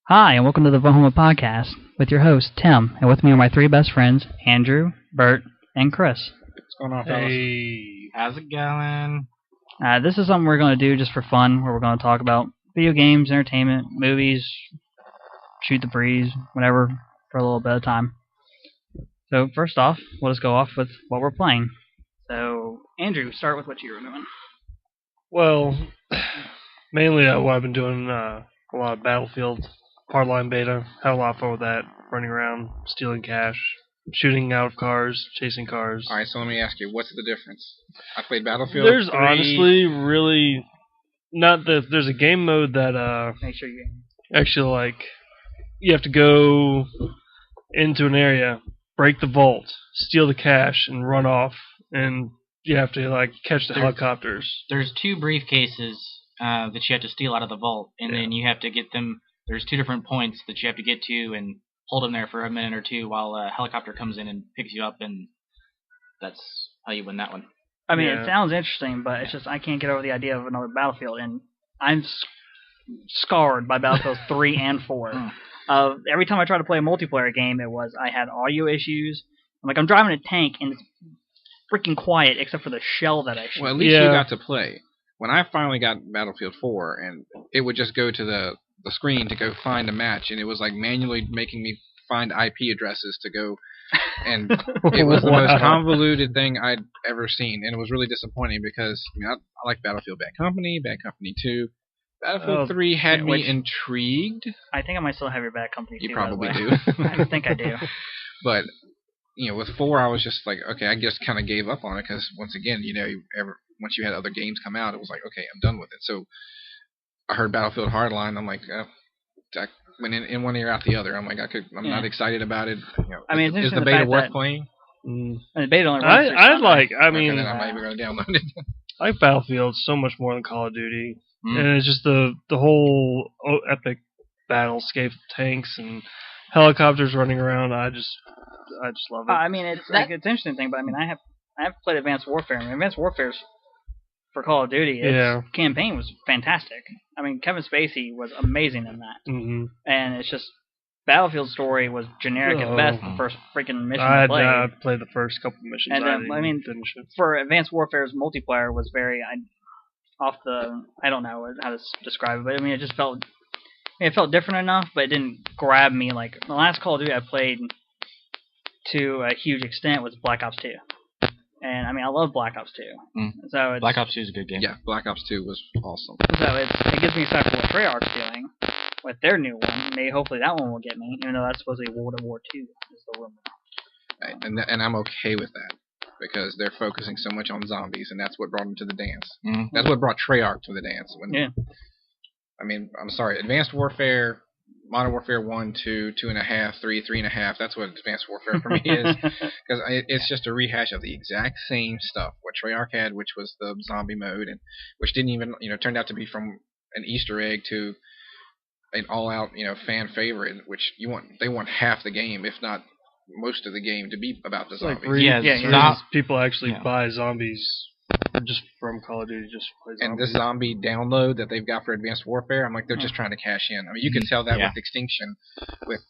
Hi, and welcome to the VAHOMA podcast with your host, Tim, and with me are my three best friends, Andrew, Bert, and Chris. What's going on, fellas? Hey. How's it going? This is something we're going to do just for fun, where we're going to talk about video games, entertainment, movies, shoot the breeze, whatever, for a little bit of time. So first off, we'll just go off with what we're playing. So, Andrew, start with what you were doing. Well, mainly what I've been doing, a lot of Battlefield hardline beta. Had a lot of fun with that, running around, stealing cash, shooting out of cars, chasing cars. Alright, so let me ask you, what's the difference? I played Battlefield There's 3. honestly really not that there's a game mode that Make sure you... actually you have to go into an area, break the vault, steal the cash, and run off, and you have to catch the helicopters. There's two briefcases that you have to steal out of the vault, and then you have to get them. There's two different points that you have to get to and hold them there for a minute or two while a helicopter comes in and picks you up, and that's how you win that one. I mean, it sounds interesting, but it's just I can't get over the idea of another Battlefield, and I'm scarred by Battlefield 3 and 4. Every time I try to play a multiplayer game, I had audio issues. I'm driving a tank, and it's freaking quiet except for the shell that I shoot. Well, at least you got to play. When I finally got Battlefield 4, and it would just go to the screen to go find a match, and it was manually making me find IP addresses to go, and it was the most convoluted thing I'd ever seen, and it was really disappointing because I like Battlefield Bad Company 2. Battlefield 3 had me intrigued. I think I might still have your Bad Company 2. You probably do. I think I do. But with 4, I was just okay, I just kind of gave up on it because once again, once you had other games come out, it was okay, I'm done with it. So I heard Battlefield Hardline. I'm I went in one ear out the other. I'm I'm not excited about it. I mean, is the beta worth playing? And the beta only I mean, then I'm not even going to download it. I like Battlefield so much more than Call of Duty, and it's just the whole epic battlescape, tanks and helicopters running around. I just love it. I mean, it's an interesting thing, but I mean, I have played Advanced Warfare. I mean, Advanced Warfare's for Call of Duty. Its campaign was fantastic. I mean, Kevin Spacey was amazing in that. Mm-hmm. And it's just Battlefield's story was generic at best. The first freaking mission I played. I played the first couple missions. And then, for Advanced Warfare's multiplayer was very I don't know how to describe it, but I mean, it just felt different enough, but it didn't grab me like the last Call of Duty I played to a huge extent was Black Ops 2. And I mean, I love Black Ops 2. So Black Ops 2 is a good game. Yeah, Black Ops 2 was awesome. So it gets me excited for what Treyarch's doing with their new one. Maybe hopefully that one will get me, even though that's supposed to be World War II is the rumor. Right, and I'm okay with that because they're focusing so much on zombies, and that's what brought them to the dance. Mm-hmm. That's what brought Treyarch to the dance. I mean, I'm sorry, Advanced Warfare, Modern Warfare 1, 2, 2.5, 3, 3.5, that's what Advanced Warfare for me is. Because it's just a rehash of the exact same stuff. What Treyarch had, which was the zombie mode, and which didn't even, turned out to be from an Easter egg to an all-out, fan favorite, which they want half the game, if not most of the game, to be about the zombies. People actually buy zombies just from Call of Duty, just play zombies. And this zombie download that they've got for Advanced Warfare, I'm they're just trying to cash in. I mean, you can tell that with Extinction, with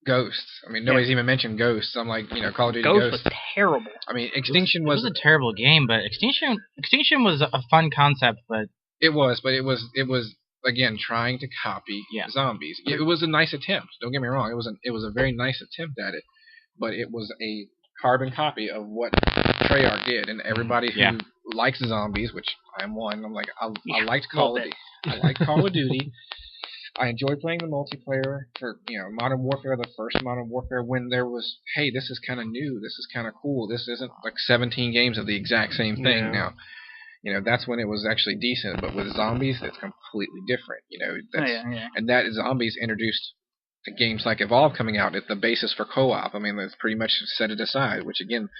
Ghosts. I mean, nobody's even mentioned Ghosts. I'm Call of Duty Ghosts was terrible. I mean, Extinction was a terrible game, but Extinction was a fun concept, but it was again trying to copy zombies. It was a nice attempt. Don't get me wrong. It was a very nice attempt at it, but it was a carbon copy of what Treyarch did, and everybody who likes zombies, which I am one, I liked Call of Duty. I liked Call of Duty. I enjoyed playing the multiplayer for Modern Warfare, the first Modern Warfare, when there was, hey, this is kind of new, this is kind of cool, this isn't 17 games of the exact same thing now. That's when it was actually decent, but with zombies, it's completely different. And that zombies introduced games like Evolve coming out at the basis for co-op. I mean, that's pretty much set it aside. Which again,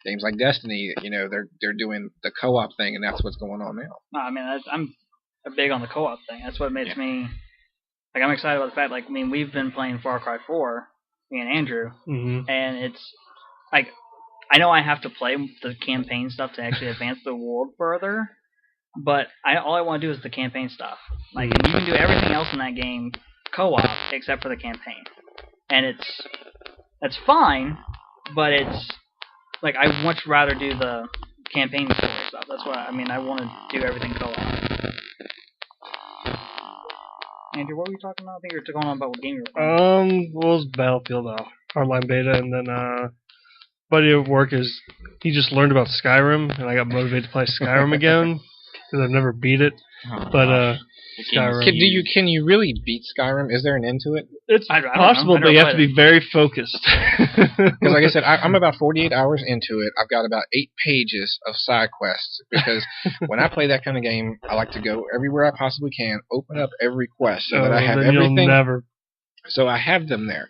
games like Destiny, they're doing the co-op thing, and that's what's going on now. No, I mean, I'm big on the co-op thing. That's what makes me I'm excited about the fact. We've been playing Far Cry 4, me and Andrew, and it's I know I have to play the campaign stuff to actually advance the world further, but all I want to do is the campaign stuff. And you can do everything else in that game co-op except for the campaign, and that's fine, but it's like I'd much rather do the campaign story stuff. That's what I mean. I want to do everything co-op. Andrew, what were you talking about? I think you were going on about what game you were playing. Well, it was Battlefield Hardline Beta, and then buddy at work he just learned about Skyrim, and I got motivated to play Skyrim again because I've never beat it. But Skyrim. Can you really beat Skyrim? Is there an end to it? It's possible, but you have to be very focused. Because, like I said, I'm about 48 hours into it. I've got about 8 pages of side quests. Because when I play that kind of game, I like to go everywhere I possibly can, open up every quest so that I have everything. So I have them there.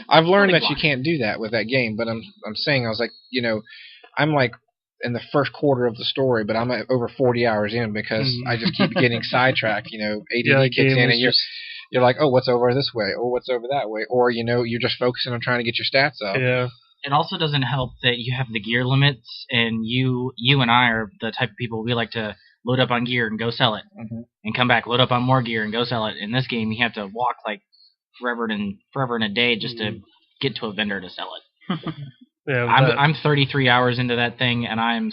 I've learned that you can't do that with that game, but I'm saying, I was like, I'm like in the first quarter of the story, but I'm over 40 hours in because I just keep getting sidetracked. ADD kicks in, and you're like, oh, what's over this way? Oh, what's over that way? Or you're just focusing on trying to get your stats up. Yeah. It also doesn't help that you have the gear limits, and you and I are the type of people we like to load up on gear and go sell it, and come back, load up on more gear and go sell it. In this game, you have to walk like forever and a day just to get to a vendor to sell it. Yeah, I'm 33 hours into that thing, and I'm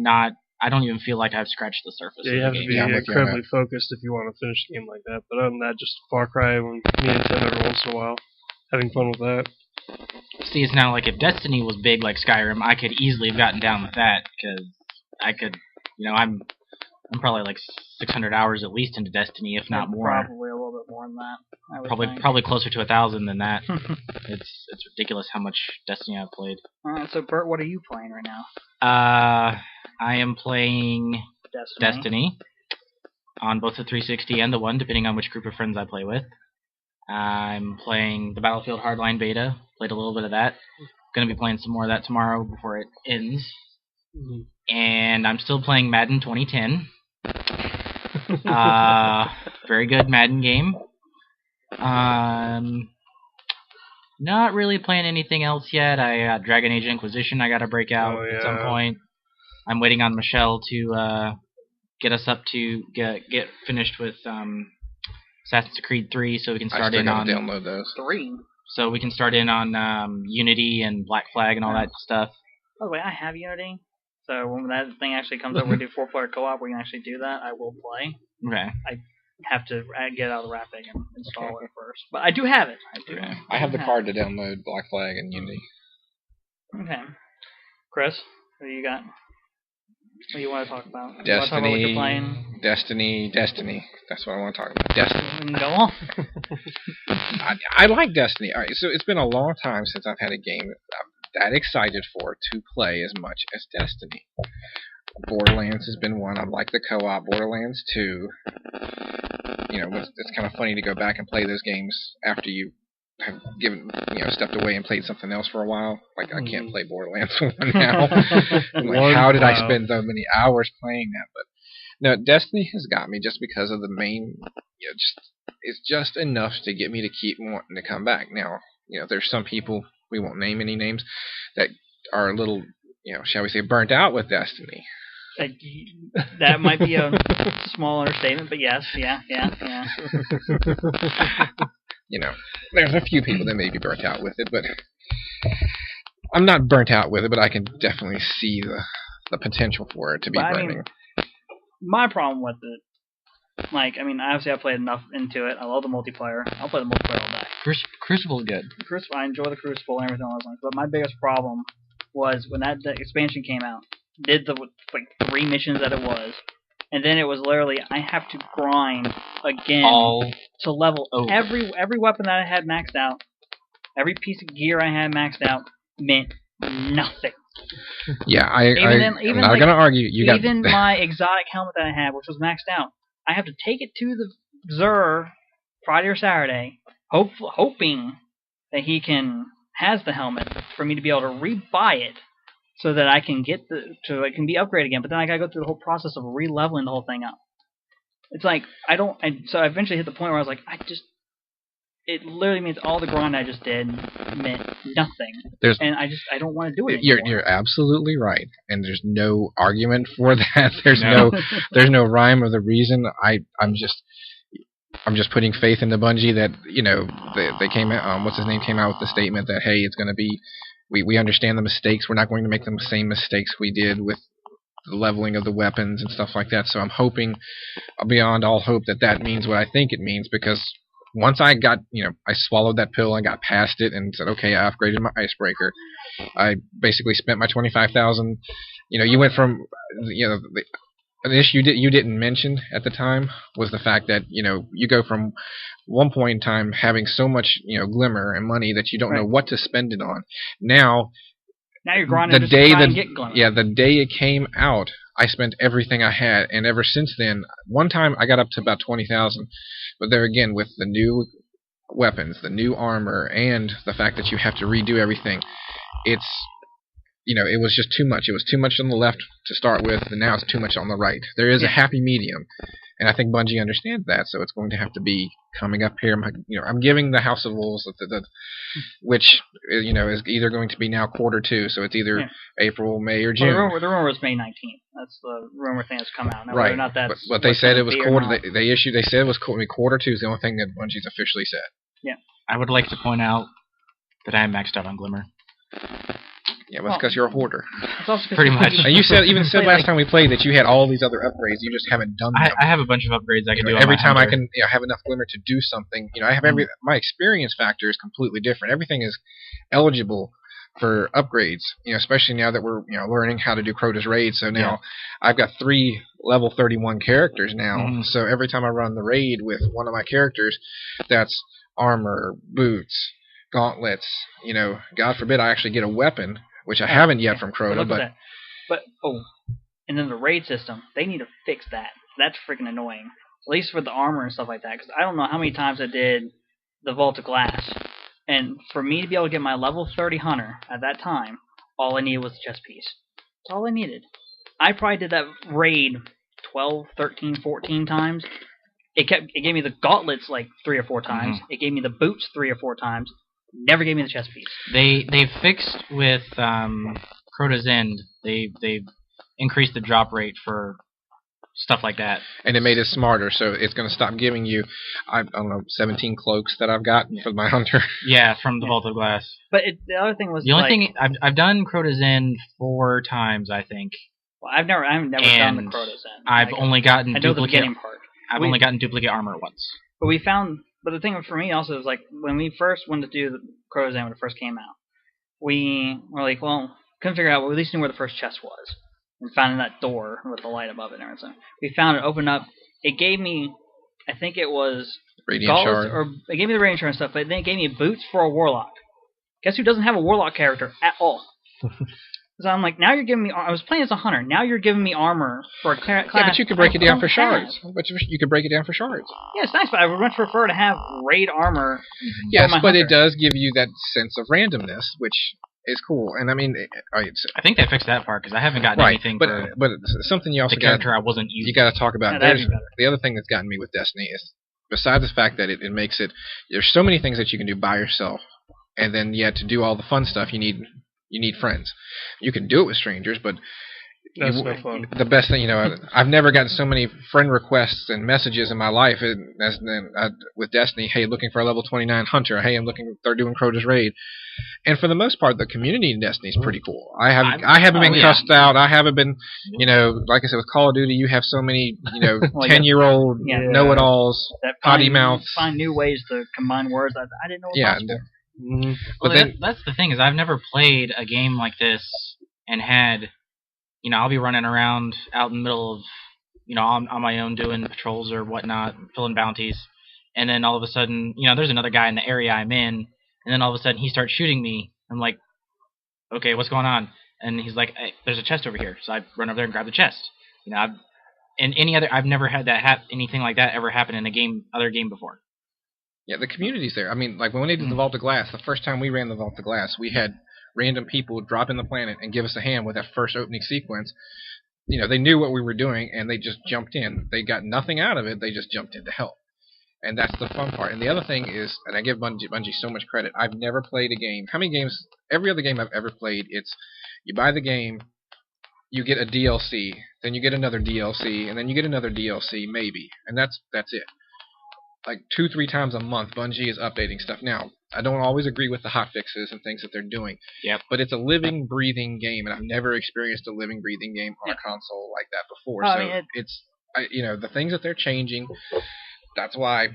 not. I don't even feel like I've scratched the surface. Yeah, you have to be incredibly focused if you want to finish a game like that. But other than that, just Far Cry when me and Tim every once in a while, having fun with that. See, it's now like if Destiny was big like Skyrim, I could easily have gotten down with that because I could. I'm probably like 600 hours at least into Destiny, if not more. Probably a little bit more than that. Probably closer to 1,000 than that. It's ridiculous how much Destiny I've played. So Bert, what are you playing right now? I am playing Destiny on both the 360 and the One, depending on which group of friends I play with. I'm playing the Battlefield Hardline Beta. Played a little bit of that. Going to be playing some more of that tomorrow before it ends. And I'm still playing Madden 2010. Very good Madden game. Not really playing anything else yet. I got Dragon Age Inquisition I got to break out at some point. I'm waiting on Michelle to get us up to get finished with Assassin's Creed 3 so we can start in on download those. 3. So we can start in on Unity and Black Flag and all that stuff. By the way, I have Unity. So when that thing actually comes over, we do 4-player co-op, we can actually do that. I will play. Okay. I have to get out of the wrapping and install it first. But I do have it. I have the card to download Black Flag and Unity. Okay. Chris, what do you got? What do you want to talk about? Destiny. You want to talk about what you're playing? Destiny. That's what I want to talk about. Destiny. Go on. I like Destiny. All right, so it's been a long time since I've had a game I'm that excited for to play as much as Destiny. Borderlands has been one. I like the co-op. Borderlands 2. It's kind of funny to go back and play those games after you have stepped away and played something else for a while. Like, I can't play Borderlands 1 now. I'm like, how did I spend so many hours playing that? But no, Destiny has got me just because of the main, it's just enough to get me to keep wanting to come back. Now, there's some people, we won't name any names, that are a little, shall we say, burnt out with Destiny. That might be a small understatement, but yes, yeah. There's a few people that may be burnt out with it, but I'm not burnt out with it, but I can definitely see the potential for it to be burning. My problem with it, obviously I played enough into it. I love the multiplayer. I'll play the multiplayer all day. Crucible is good. I enjoy the Crucible and everything else. But my biggest problem was when that expansion came out, did the 3 missions that it was, and then it was literally I have to grind again to level every weapon that I had maxed out, every piece of gear I had maxed out meant nothing. Yeah, I'm not gonna argue. Even my exotic helmet that I had, which was maxed out, I have to take it to the Xur Friday or Saturday, hoping that he has the helmet for me to be able to rebuy it, so that I can so it can be upgraded again. But then I gotta go through the whole process of re-leveling the whole thing up. It's like so I eventually hit the point where I was like, it literally means all the grind I just did meant nothing. And I don't want to do it anymore. You're absolutely right, and there's no argument for that. There's no rhyme or the reason. I'm just I'm just putting faith into Bungie that they came out. What's his name came out with the statement that hey, it's going to be. We understand the mistakes. We're not going to make the same mistakes we did with the leveling of the weapons and stuff like that. So I'm hoping, beyond all hope, that means what I think it means, because once I got, I swallowed that pill, I got past it and said, okay, I upgraded my icebreaker. I basically spent my 25,000. You went from, an issue you didn't mention at the time was the fact that, you go from one point in time having so much, glimmer and money that you don't know what to spend it on. Now you're grinding to try and get glimmer. Yeah, the day it came out, I spent everything I had, and ever since then, one time I got up to about 20,000. But there again, with the new weapons, the new armor, and the fact that you have to redo everything, it's it was just too much. It was too much on the left to start with, and now it's too much on the right. There is a happy medium, and I think Bungie understands that, so it's going to have to be coming up here. I'm giving the House of Wolves, which is either going to be now Q2, so it's either April, May, or June. Well, the rumor was May 19th. That's the rumor thing that's come out. Now, right. Not that's but they said it was quarter. They said it was Q2 is the only thing that Bungie's officially said. Yeah. I would like to point out that I am maxed out on Glimmer. Yeah, well, it's because you're a hoarder. Pretty much. And you said last time we played that you had all these other upgrades. You just haven't done them. I have a bunch of upgrades I can do. Every time I can have enough Glimmer to do something. I have my experience factor is completely different. Everything is eligible for upgrades. Especially now that we're learning how to do Crota's raid. So now I've got 3 level 31 characters now. Mm-hmm. So every time I run the raid with one of my characters, that's armor, boots, gauntlets. God forbid I actually get a weapon. Which I haven't yet from Crota, but and then the raid system, they need to fix that. That's freaking annoying. At least for the armor and stuff like that, because I don't know how many times I did the Vault of Glass, and for me to be able to get my level 30 hunter at that time, all I needed was a chest piece. That's all I needed. I probably did that raid 12, 13, 14 times. It gave me the gauntlets like 3 or 4 times. Mm-hmm. It gave me the boots 3 or 4 times. Never gave me the chest piece. They've fixed with Crota's End. They've increased the drop rate for stuff like that. And it made it smarter, so it's going to stop giving you, I don't know, 17 cloaks that I've got for my hunter. Yeah, from the Vault of Glass. But the other thing was the only thing I've done Crota's End 4 times, I think. Well, I've never done the Crota's End. I've only gotten I know the beginning part. I've only gotten duplicate armor once. But the thing for me also is, like, when we first wanted to do the Crota's End when it first came out, we were like, well, couldn't figure out, we at least knew where the first chest was. And found that door with the light above it and everything. We found it, opened up. It gave me, I think it was Radiant Shard. Or it gave me the Radiant Shard and stuff, but then it gave me boots for a Warlock. Guess who doesn't have a Warlock character at all? So I'm like, now you're giving me... I was playing as a hunter. Now you're giving me armor for a class. Yeah, but you could break it down for shards. You could break it down for shards. Yeah, it's nice, but I would much prefer to have raid armor. Yes, but it does give you that sense of randomness, which is cool. And I mean... I think they fixed that part, because I haven't gotten anything but something you also the character I wasn't using. You got to talk about. The other thing that's gotten me with Destiny is, besides the fact that it makes it... There's so many things that you can do by yourself, and then yet to do all the fun stuff, you need friends. You can do it with strangers, but that's no fun. The best thing, I've never gotten so many friend requests and messages in my life with Destiny. Hey, looking for a level 29 hunter. Hey, they're doing Crota's raid. And for the most part, the community in Destiny is pretty cool. I haven't been cussed out. I haven't been, like I said, with Call of Duty, you have so many, 10-year-old know-it-alls, potty mouths. Find new ways to combine words I didn't know were possible. Mm-hmm. But that's the thing, is I've never played a game like this and had, I'll be running around out in the middle of, on my own doing patrols or whatnot, filling bounties, and then all of a sudden, there's another guy in the area I'm in, and then all of a sudden he starts shooting me. I'm like, okay, what's going on? And he's like, hey, there's a chest over here. So I run over there and grab the chest. I've never had anything like that ever happen in other game before. Yeah, the community's there. I mean, like when they did the Vault of Glass, the first time we ran the Vault of Glass, we had random people drop in the planet and give us a hand with that first opening sequence. They knew what we were doing, and they just jumped in. They got nothing out of it. They just jumped in to help. And that's the fun part. And the other thing is, and I give Bungie so much credit, I've never played a game. How many games? Every other game I've ever played, it's you buy the game, you get a DLC, then you get another DLC, and then you get another DLC, maybe. And that's it. like 2-3 times a month, Bungie is updating stuff. Now, I don't always agree with the hot fixes and things that they're doing. Yep. But it's a living, breathing game, and I've never experienced a living, breathing game on a console like that before. The things that they're changing. That's why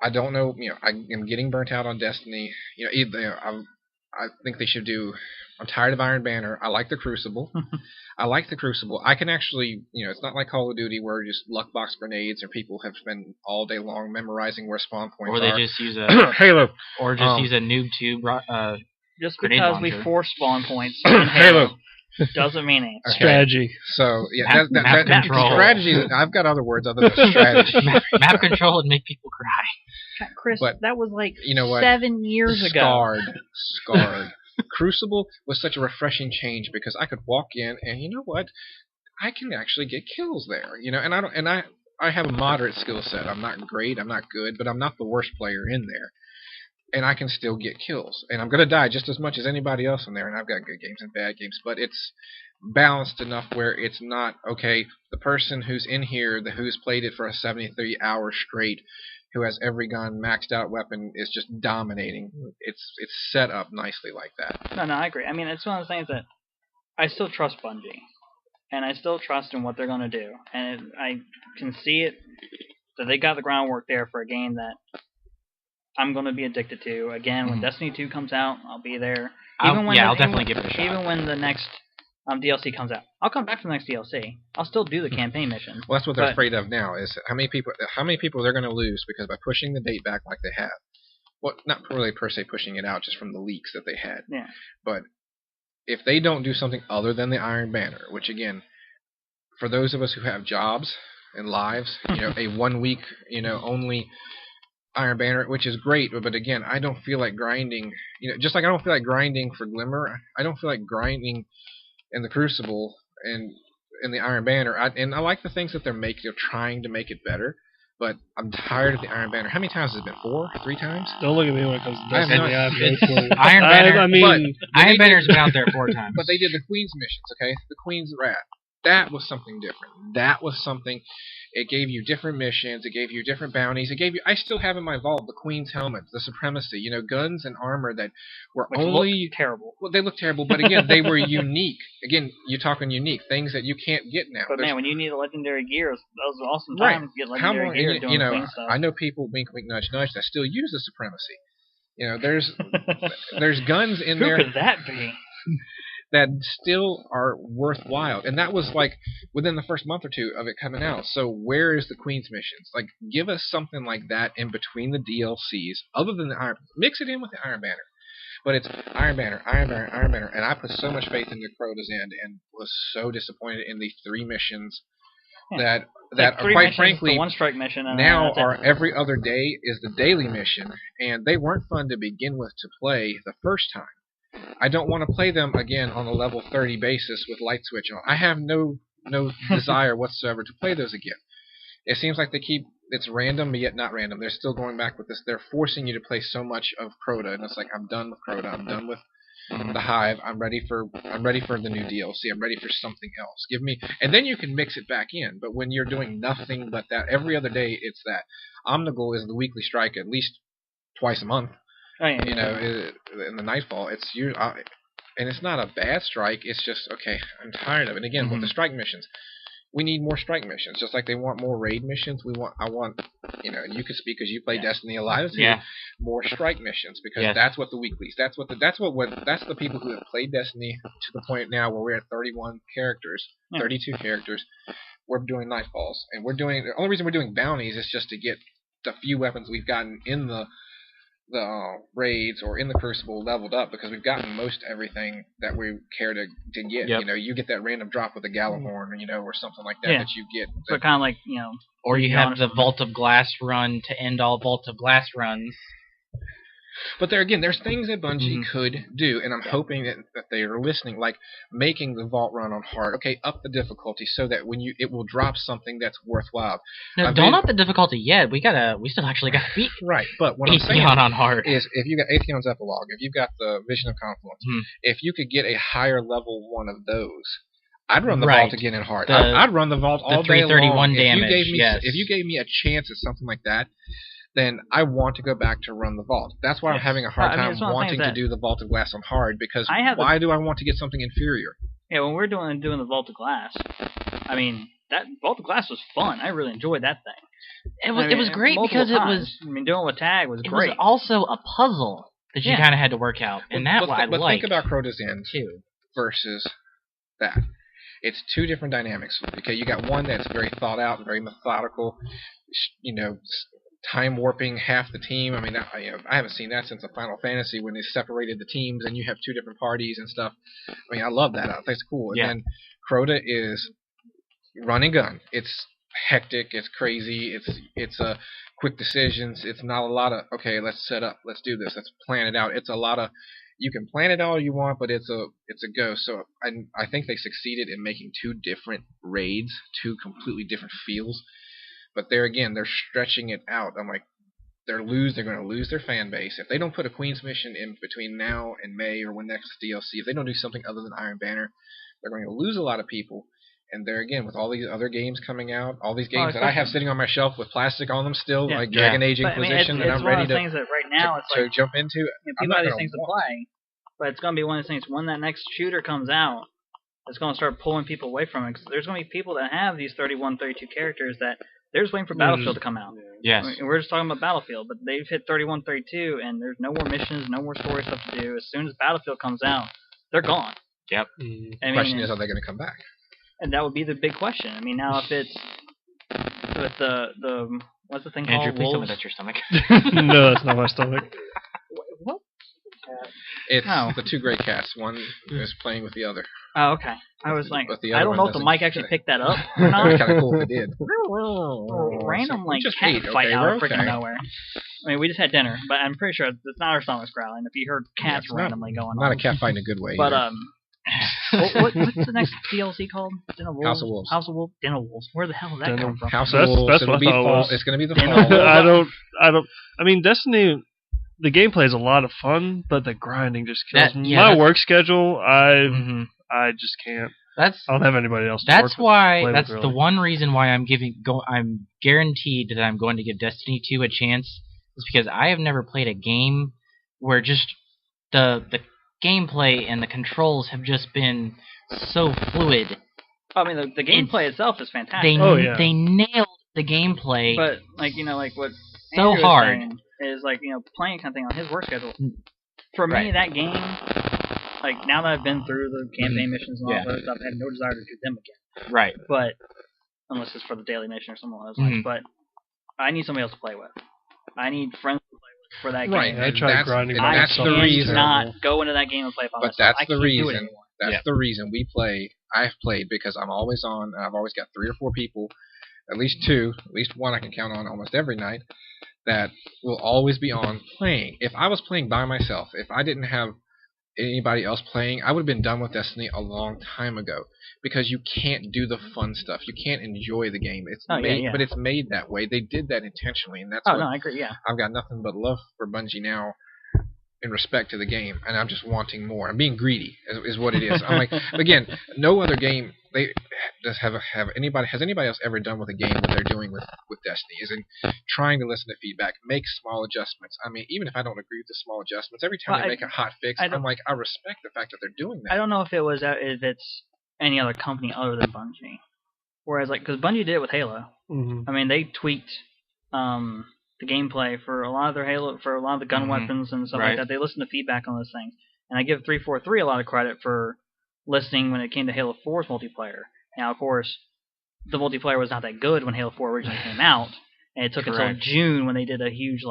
I don't know. I am getting burnt out on Destiny. I think they should do. I'm tired of Iron Banner. I like the Crucible. I can actually, it's not like Call of Duty where just luck box grenades or people have spent all day long memorizing where spawn points are. Or they just use a Halo. Or just use a noob tube. Just grenade because launcher. we force spawn points in Halo doesn't mean anything. Okay. Strategy. So Map control. strategy. I've got other words other than strategy. Map control would make people cry. Chris, But that was like you know what? 7 years ago. Scarred. Crucible was such a refreshing change because I could walk in and you know what? I can actually get kills there. And I have a moderate skill set. I'm not great, I'm not good, but I'm not the worst player in there. And I can still get kills. And I'm gonna die just as much as anybody else in there, and I've got good games and bad games, but it's balanced enough where it's not, okay, the person who's in here, who's played it for a 73 hours straight, who has every gun, maxed out weapon, is just dominating. It's set up nicely like that. No, I agree. I mean, it's one of the things that I still trust Bungie, and I still trust in what they're going to do. And I can see it, that they got the groundwork there for a game that I'm going to be addicted to. Again, when Destiny 2 comes out, I'll be there. I'll definitely give it a shot. Even when the next DLC comes out. I'll come back for the next DLC. I'll still do the campaign mission. Well, that's what they're afraid of now, is how many people they're going to lose because by pushing the date back like they have. Well, not really per se pushing it out, just from the leaks that they had. Yeah. But if they don't do something other than the Iron Banner, which again, for those of us who have jobs and lives, a 1 week, only Iron Banner, which is great, but again, I don't feel like grinding. Just like I don't feel like grinding for Glimmer, I don't feel like grinding in the Crucible and in the Iron Banner. I like the things that they're trying to make it better, but I'm tired of the Iron Banner. How many times has it been? 4? 3 times? Don't look at me when it comes to Destiny. Iron Banner. Iron Banner's been out there 4 times. But they did the Queen's missions, okay? The Queen's Wrath. That was something different. That was something. It gave you different missions. It gave you different bounties. It gave you. I still have in my vault the Queen's helmet, the Supremacy. guns and armor that were Which only looked terrible. Well, they look terrible, but again, they were unique. Again, you're talking unique things that you can't get now. But man, when you need a legendary gear, those are awesome times to get legendary gear doing Queen stuff. I know people, wink, wink, nudge, nudge, that still use the Supremacy. There's guns in there. Who could that be? That still are worthwhile, and that was like within the first month or 2 of it coming out. So where is the Queen's missions? Like, give us something like that in between the DLCs, other than the Iron. Mix it in with the Iron Banner, but it's Iron Banner, Iron Banner, Iron Banner, and I put so much faith into Crota's End, and was so disappointed in the 3 missions that quite frankly, the 1 strike mission, and now are every other day is the daily mission, and they weren't fun to begin with to play the first time. I don't want to play them again on a level 30 basis with light switch on. I have no desire whatsoever to play those again. It seems like it's random, but yet not random. They're still going back with this. They're forcing you to play so much of Crota, and it's like, I'm done with Crota. I'm done with the Hive. I'm ready for the new DLC. I'm ready for something else. Give me, and then you can mix it back in. But when you're doing nothing but that every other day, it's that. Omnigul is the weekly strike at least twice a month. Oh, yeah. In the Nightfall, and it's not a bad strike. It's just, okay, I'm tired of it. And again, with the strike missions, we need more strike missions. Just like they want more raid missions, I want, you could speak because you play Destiny a lot, more strike missions, because that's what the weeklies. That's the people who have played Destiny to the point now where we're at 31 characters, 32 characters. We're doing Nightfalls, and the only reason we're doing bounties is just to get the few weapons we've gotten in the raids or in the Crucible leveled up, because we've gotten most everything that we care to get. Yep. You get that random drop with a Gallahorn, or something like that that you get. So kind of like, or you have the Vault of Glass run to end all Vault of Glass runs. But there's things that Bungie could do, and I'm hoping that they are listening, like making the vault run on hard. Okay, up the difficulty so that it will drop something that's worthwhile. No, don't up the difficulty yet. We still actually got to beat. Right, but what I'm saying on hard is, if you got Atheon's Epilogue, if you've got the Vision of Confluence, if you could get a higher level one of those, I'd run the vault again in hard. I'd run the vault all day long. The 331 damage. If you gave me a chance at something like that, then I want to go back to run the vault. That's why I'm having a hard time it's one of the wanting things to do the Vault of Glass on hard, because why do I want to get something inferior? Yeah, when we're doing the Vault of Glass, I mean, that Vault of Glass was fun. I really enjoyed that thing. It was great because it was. I mean, doing it with tag was great. It was also a puzzle that you kind of had to work out, and I liked. But think about Crota's End too versus that. It's two different dynamics. Okay, you got one that's very thought out and very methodical. You know, time warping half the team. I mean, I haven't seen that since the Final Fantasy when they separated the teams and you have two different parties and stuff. I mean, I love that. I think it's cool. And then Crota is run and gun. It's hectic. It's crazy. It's quick decisions. It's not a lot of let's set up. Let's do this. Let's plan it out. It's a lot of you can plan it all you want, but it's a go. So I think they succeeded in making two different raids, two completely different feels. But there again, they're stretching it out. I'm like, they're going to lose their fan base if they don't put a Queen's Mission in between now and May or when next DLC. If they don't do something other than Iron Banner, they're going to lose a lot of people. And there again, with all these other games coming out, all these games that I have sitting on my shelf with plastic on them still, like Dragon Age Inquisition, and I'm ready things that right now to jump into. People have these things to play, but it's going to be one of those things. When that next shooter comes out, it's going to start pulling people away from it. Because there's going to be people that have these 31, 32 characters that they're just waiting for Battlefield to come out. Yes. I mean, we're just talking about Battlefield, but they've hit 31, 32, and there's no more missions, no more story stuff to do. As soon as Battlefield comes out, they're gone. Yep. The question is, are they going to come back? And that would be the big question. I mean, now if it's with the what's the thing Andrew, called? please tell me Wolves? that's your stomach. No, that's not my stomach. What? It's the two gray cats. One is playing with the other. Oh, okay. I was like, But the I other don't one know if the doesn't mic actually picked that up or not. It'd be kind of cool if it did. Random like just cat ate, fight okay, out of we're freaking okay. nowhere. I mean, we just had dinner, but I'm pretty sure it's not our stomachs growling. If you heard cats randomly going on, Not a cat fight in a good way. But either. what's the next DLC called? Den of Wolves? House of Wolves. House of Wolves. Den of Wolves. Where the hell did that come from? House of Wolves. That's what I thought it was. It's going to be the Den of fall. Wolves. I mean, Destiny, the gameplay is a lot of fun, but the grinding just kills me. Yeah, My work schedule, I just can't. I don't have anybody else. That's why. That's The one reason why I'm guaranteed that I'm going to give Destiny 2 a chance is because I have never played a game where just the gameplay and the controls have just been so fluid. I mean, the gameplay itself is fantastic. They nailed the gameplay. But like what so Andrew hard was saying is like playing kind of thing on his work schedule. For me, that game, like now that I've been through the campaign missions and all that stuff, I have no desire to do them again. Right. But unless it's for the daily mission or something like that. But I need somebody else to play with. I need friends to play with for that game. I tried grinding by that's myself. the reason. Not go into that game and play by myself. But that's I the can't do it reason. anymore. That's the reason we play. I've played because I'm always on. And I've always got 3 or 4 people, at least 2, at least 1 I can count on almost every night, that will always be on playing. If I was playing by myself, if I didn't have anybody else playing, I would have been done with Destiny a long time ago, because you can't do the fun stuff. You can't enjoy the game. It's but it's made that way. They did that intentionally, and that's I agree. Yeah, I've got nothing but love for Bungie now in respect to the game, and I'm just wanting more. I'm being greedy, is what it is. I'm like, again, no other game has anybody else ever done with a game what they're doing with Destiny, is in trying to listen to feedback, make small adjustments. I mean, even if I don't agree with the small adjustments, every time they make a hot fix, I'm like, I respect the fact that they're doing that. I don't know if it's any other company other than Bungie. Whereas, because Bungie did it with Halo. I mean, they tweaked the gameplay for a lot of their Halo, for a lot of the gun weapons and stuff like that. They listened to feedback on those things. And I give 343 a lot of credit for listening when it came to Halo 4's multiplayer. Now, of course, the multiplayer was not that good when Halo 4 originally came out, and it took until June when they did a huge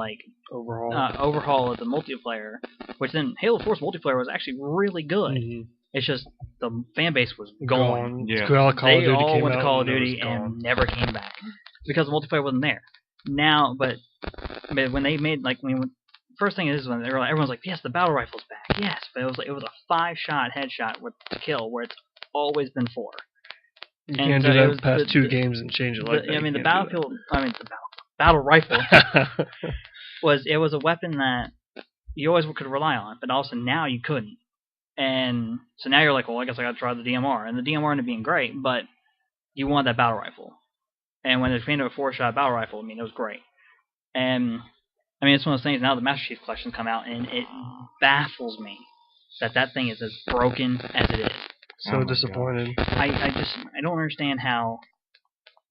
overhaul of the multiplayer, which then Halo 4's multiplayer was actually really good. It's just the fan base was gone. Yeah. They all went to Call of Duty and never came back because the multiplayer wasn't there. Now, but when they made first thing is when everyone's like, yes, the battle rifle's back, yes, but it was a 5-shot headshot with kill where it's always been 4. You can't do that past 2 games and change it like that. The battle rifle was a weapon that you always could rely on, but also now you couldn't. And so now you're like, well, I guess I got to try the DMR, and the DMR ended up being great, but you want that battle rifle. And when it came to a 4-shot battle rifle, I mean, it was great. And I mean, it's one of those things. Now the Master Chief Collection's come out, and it baffles me that thing is as broken as it is. So disappointed. I don't understand how.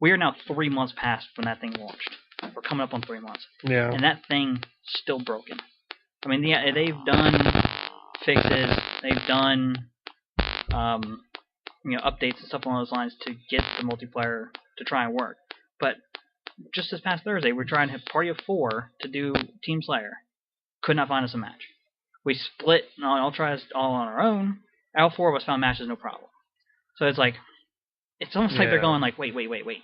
We are now 3 months past when that thing launched. We're coming up on 3 months. Yeah. And that thing still broken. I mean, yeah, they've done fixes. They've done, updates and stuff along those lines to get the multiplayer to try and work. But just this past Thursday, we're trying to have Party of 4 to do Team Slayer. Could not find us a match. We split. I'll try us all on our own. All 4 of us found matches, no problem. So it's like, it's almost like they're going like, wait.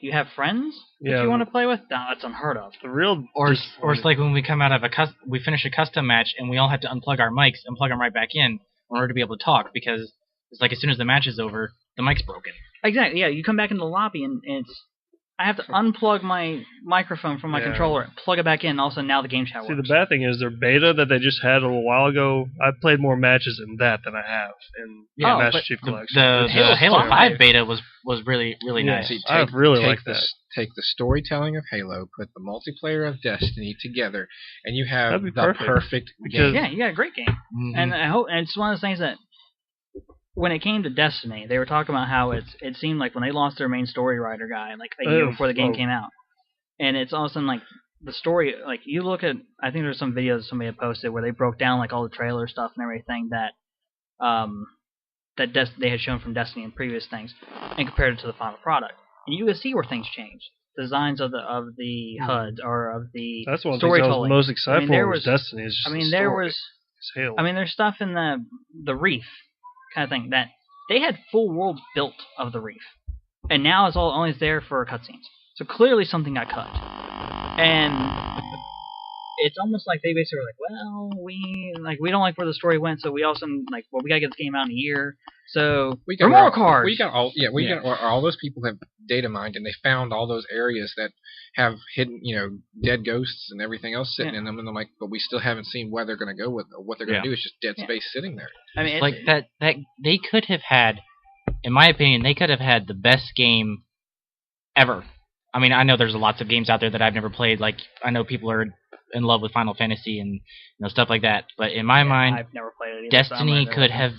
You have friends that you want to play with? No, that's unheard of. The real, or it's like when we come out of we finish a custom match and we all have to unplug our mics and plug them right back in order to be able to talk, because it's like as soon as the match is over, the mic's broken. Exactly. Yeah, you come back into the lobby and it's. I have to unplug my microphone from my controller, plug it back in, and all of a sudden now the game chat works. See, the bad thing is their beta that they just had a little while ago, I played more matches in that than I have in Master Chief Collection. The Halo 5 beta was really, really nice. See, I really like that. Take the storytelling of Halo, put the multiplayer of Destiny together, and you have the perfect game. Yeah, you got a great game. Mm-hmm. And I hope, and it's one of those things that when it came to Destiny, they were talking about how it seemed like when they lost their main story writer guy, like a year before the game came out, and it's all of a sudden like the story, like you look at, I think there's some videos somebody had posted where they broke down like all the trailer stuff and everything that they had shown from Destiny and previous things, and compared it to the final product, and you could see where things changed. Designs of the HUD or of the that's one storytelling. Thing I was most excited for was Destiny. Is just there's stuff in the reef kind of thing that they had full worlds built of the reef, and now it's all only there for cutscenes. So clearly something got cut, and it's almost like they basically were like, well, we don't like where the story went, so we also we gotta get this game out in a year. So we got more cards. We got all those people have data mined, and they found all those areas that have hidden, dead ghosts and everything else sitting in them, and I'm like, but we still haven't seen where they're going to go with it. What they're going to do is just dead space sitting there. I mean, like that they could have had, in my opinion, they could have had the best game ever. I mean, I know there's lots of games out there that I've never played. Like, I know people are in love with Final Fantasy and stuff like that. But in my mind, I've never played it either, Destiny could have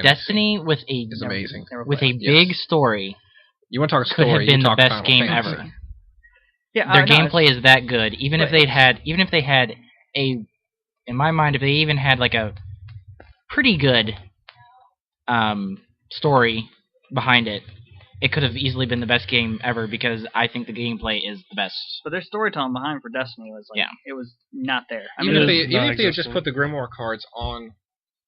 Destiny with a amazing big story. You want to talk story? Could have been the best game ever. Yeah, their gameplay is that good. Even if they had a, in my mind, if they even had like a pretty good story behind it, it could have easily been the best game ever, because I think the gameplay is the best. But their storytelling behind for Destiny was it was not there. Even if they had just put the Grimoire cards on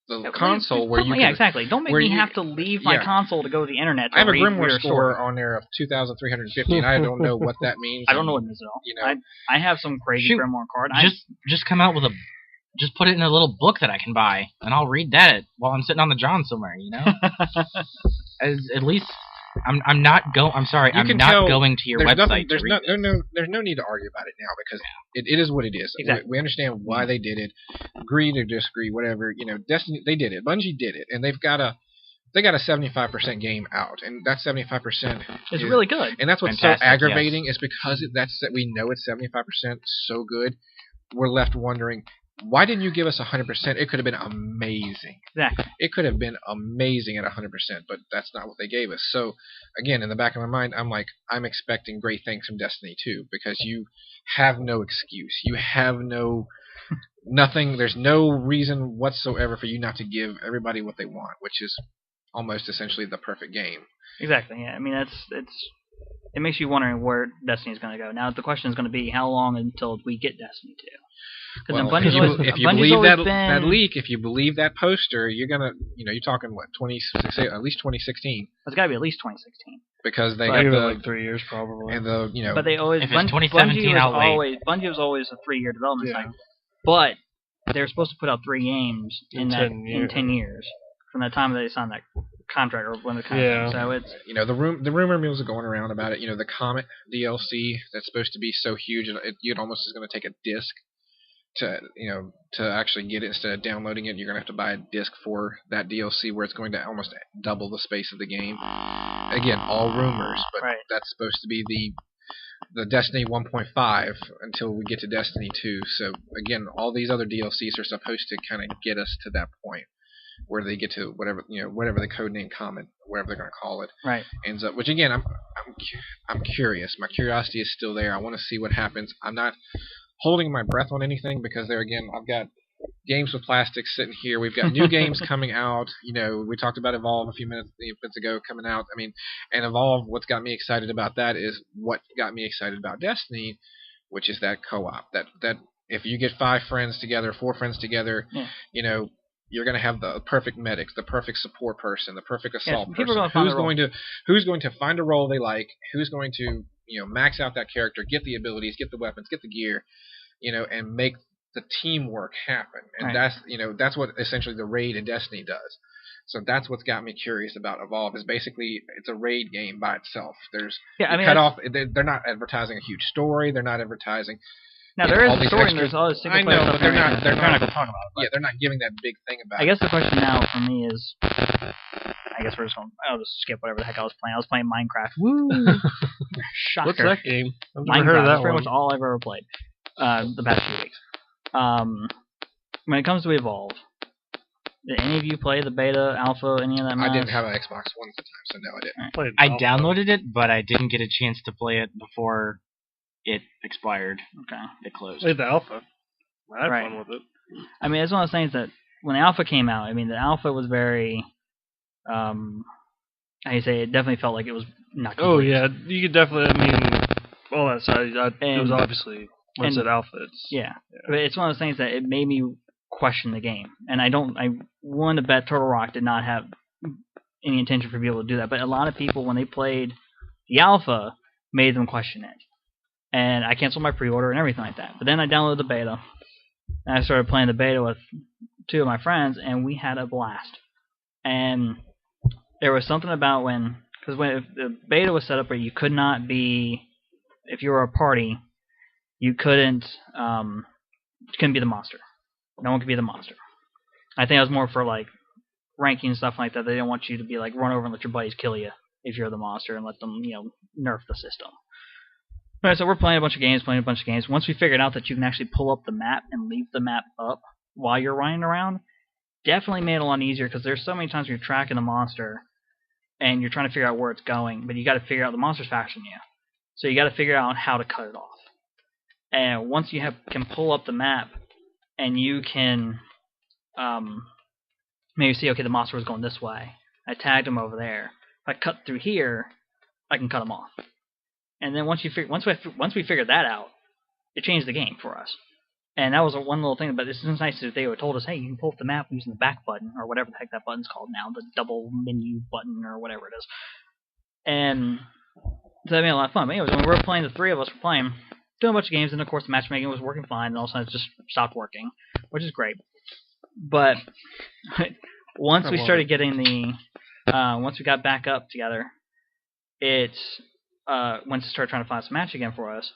the console where you exactly. Don't make me have to leave my console to go to the internet. To I have a Grimoire score on there of 2,350, and I don't know what that means. I don't know what it means at all. I have some crazy Grimoire card. Just come out with just put it in a little book that I can buy, and I'll read that while I'm sitting on the John somewhere. At least. I'm not going to your website. There's no need to argue about it now, because it is what it is. Exactly. We understand why they did it. Agree to disagree, whatever. Destiny, they did it. Bungie did it, and they got a 75% game out, and that 75% is really good. And that's what's so aggravating is because we know it's 75% so good. We're left wondering, why didn't you give us 100%? It could have been amazing. Exactly. It could have been amazing at 100%, but that's not what they gave us. So, again, in the back of my mind, I'm expecting great things from Destiny 2, because you have no excuse. You have nothing. There's no reason whatsoever for you not to give everybody what they want, which is almost essentially the perfect game. Exactly. Yeah. I mean, it makes you wondering where Destiny's going to go. Now, the question is going to be how long until we get Destiny 2. Well, if you believe that leak, if you believe that poster, you're gonna, you're talking what, at least 2016. It's got to be at least 2016 because they got like 3 years probably. And but they always, if it's 2017, Bungie was always a 3-year development cycle. But they're supposed to put out 3 games in 10 years from the time that they signed that contract or when the contract. So it's the rumor mills are going around about it. The Comet DLC that's supposed to be so huge, it almost is going to take a disc to actually get it. Instead of downloading it, you're going to have to buy a disc for that DLC, where it's going to almost double the space of the game. Again, all rumors, but that's supposed to be the Destiny 1.5 until we get to Destiny 2. So again, all these other DLCs are supposed to kind of get us to that point where they get to whatever the codename comment, whatever they're going to call it, right, ends up. Which again, I'm curious. My curiosity is still there. I want to see what happens. I'm not holding my breath on anything because there again, I've got games with plastic sitting here. We've got new games coming out. We talked about Evolve a few minutes ago coming out. I mean, and Evolve, what's got me excited about that is what got me excited about Destiny, which is that co-op. That if you get 5 friends together, 4 friends together, you're going to have the perfect medics, the perfect support person, the perfect assault person. Who's going to find a role they like, who's going to max out that character, get the abilities, get the weapons, get the gear, and make the teamwork happen. And that's what essentially the raid in Destiny does. So that's what's got me curious about Evolve. Is basically it's a raid game by itself. They're not advertising a huge story. They're not advertising. Now there is a story and there's all this single player stuff. But they're not going to talk about it. Yeah, they're not giving that big thing about it. I guess the question now for me is, I'll just skip whatever the heck I was playing. I was playing Minecraft. Woo! Shocker. What's that game? I've Minecraft. never heard of that. That's pretty much all I've ever played. The past few weeks. When it comes to Evolve, did any of you play the beta, alpha, any of that? I didn't have an Xbox One at the time, so no, I didn't. Right. I downloaded it, but I didn't get a chance to play it before it expired. Okay. It closed. Played the alpha. I had Right. fun with it. I mean, it's one of those things that when the alpha came out, I mean, the alpha was very, how you say, it definitely felt like it was not complete. Oh, yeah. You could definitely, all that side, it was obviously, when it said alpha, yeah. But it's one of those things that it made me question the game. And I wanted to bet Turtle Rock did not have any intention for people to do that. But a lot of people, when they played the alpha, made them question it. And I canceled my pre-order and everything like that. But then I downloaded the beta, and I started playing the beta with 2 of my friends, and we had a blast. And there was something about when the beta was set up where you could not be, if you were a party, you couldn't be the monster. No one could be the monster. I think that was more for like ranking and stuff like that. They didn't want you to be like run over and let your buddies kill you if you're the monster and let them nerf the system. Alright, so we're playing a bunch of games. Once we figured out that you can actually pull up the map and leave the map up while you're running around, definitely made it a lot easier because there's so many times where you're tracking the monster and you're trying to figure out where it's going, but you got to figure out the monster's faster than you. So you got to figure out how to cut it off. And once you can pull up the map and you can maybe see, okay, the monster was going this way. I tagged him over there. If I cut through here, I can cut him off. And then once we figured that out, it changed the game for us. And that was one little thing. But it's nice that they told us, hey, you can pull up the map using the back button or whatever the heck that button's called now, the double menu button or whatever it is. And so that made a lot of fun. But anyways, when we were playing, the 3 of us were playing, doing a bunch of games, and of course the matchmaking was working fine, and all of a sudden it just stopped working, which is great. But once we started getting once we got back up together, once it started trying to find some match again for us,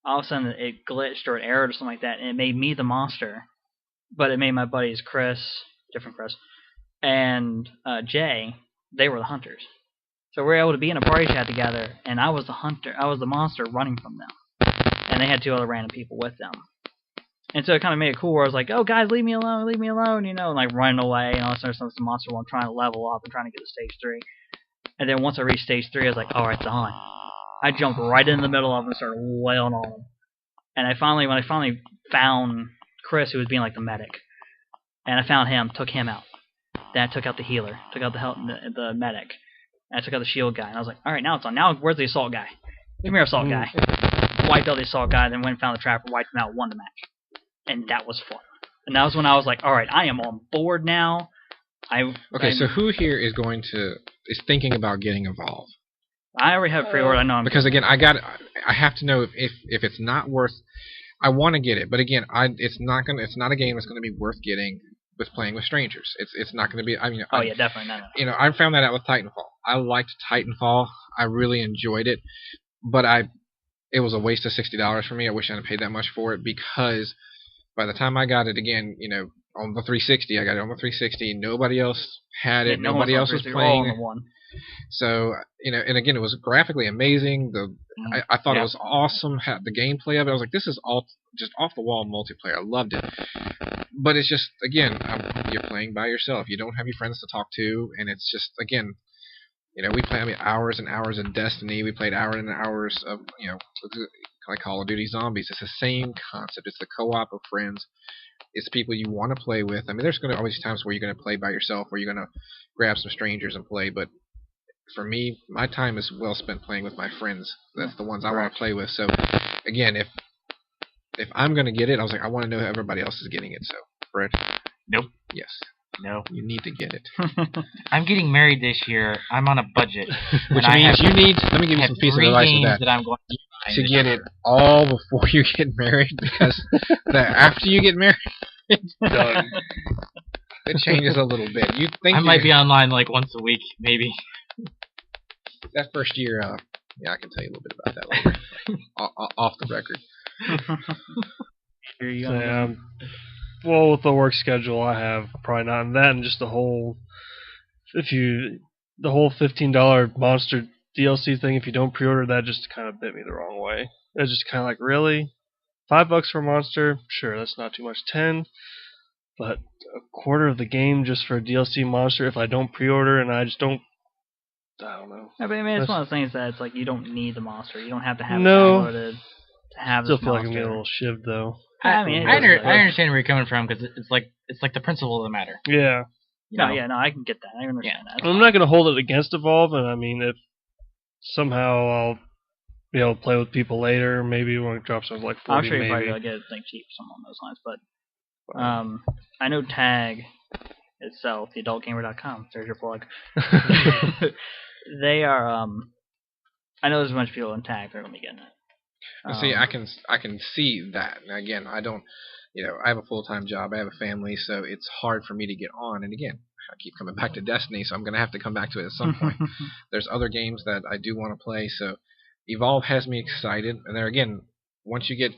all of a sudden it glitched or it errored or something like that, and it made me the monster, but it made my buddies different Chris, and Jay, they were the hunters. So we were able to be in a party chat together, and I was the hunter, I was the monster running from them, and they had 2 other random people with them. And so it kind of made it cool where I was like, oh guys, leave me alone, and like running away, and all of a sudden the monster one trying to level up and trying to get to stage 3. And then once I reached stage 3, I was like, alright, it's on. I jumped right in the middle of them and started wailing on them. And when I finally found Chris, who was being like the medic, and I found him, took him out. Then I took out the healer, took out the medic, and I took out the shield guy. And I was like, alright, now it's on. Now where's the assault guy? Come here, assault guy. Wiped out the assault guy, then went and found the trapper, wiped him out, won the match. And that was fun. And that was when I was like, alright, I am on board now. So who here is thinking about getting Evolve? I already have pre-order. I know. Because again, I have to know if it's not worth. I want to get it, but again, it's not a game that's going to be worth getting with playing with strangers. It's not going to be. Yeah, definitely not. I found that out with Titanfall. I liked Titanfall. I really enjoyed it, but it was a waste of $60 for me. I wish I had paid that much for it because by the time I got it again, on the 360, I got it on the 360. Nobody else had it. Nobody else was playing. So and again, it was graphically amazing. I thought it was awesome. The gameplay of it, I was like, this is all just off the wall multiplayer. I loved it. But it's just, again, you're playing by yourself. You don't have your friends to talk to, and it's just, again, we played hours and hours of Destiny. We played hours and hours of like Call of Duty Zombies. It's the same concept. It's the co-op of friends. It's people you want to play with. I mean, there's going to always be times where you're going to play by yourself, or you're going to grab some strangers and play. But for me, my time is well spent playing with my friends. That's the ones I want to play with. So, again, if I'm going to get it, I was like, I want to know how everybody else is getting it. So, Fred? Nope. Yes. No. You need to get it. I'm getting married this year. I'm on a budget. Which means you need, let me give you some piece of advice with that. I'm going to get it all before you get married, because after you get married, it's done. It changes a little bit. You think I might be online like once a week, maybe. That first year, yeah, I can tell you a little bit about that later. Off the record. Here you So, go. well, with the work schedule I have, probably not. And that, and just the whole $15 Monster DLC thing, if you don't pre-order that, just kind of bit me the wrong way. It's just kind of like, really? $5 for Monster? Sure, that's not too much. 10, but a quarter of the game just for a DLC Monster if I don't pre-order, and I just don't. I don't know. Yeah, but I mean, it's one of those things that it's like you don't need the Monster. You don't have to have No. it downloaded to have Still this feel Monster. like I'm getting a little shivved though. I mean, I understand where you're coming from, because it's like the principle of the matter. Yeah. No, I can get that. I understand that. I'm not going to hold it against Evolve, and I mean, if somehow I'll be able to play with people later, maybe when it drops on like 40, I'm sure you're maybe. probably going to get it cheap, something along those lines. But I know Tag itself, theadultgamer.com. There's your plug. They are. I know there's a bunch of people in Tag that are going to be getting it. See, I can see that. Now, again, I don't. I have a full-time job. I have a family, so it's hard for me to get on. And again, I keep coming back to Destiny, so I'm going to have to come back to it at some point. There's other games that I do want to play, so Evolve has me excited. And there again, once you get,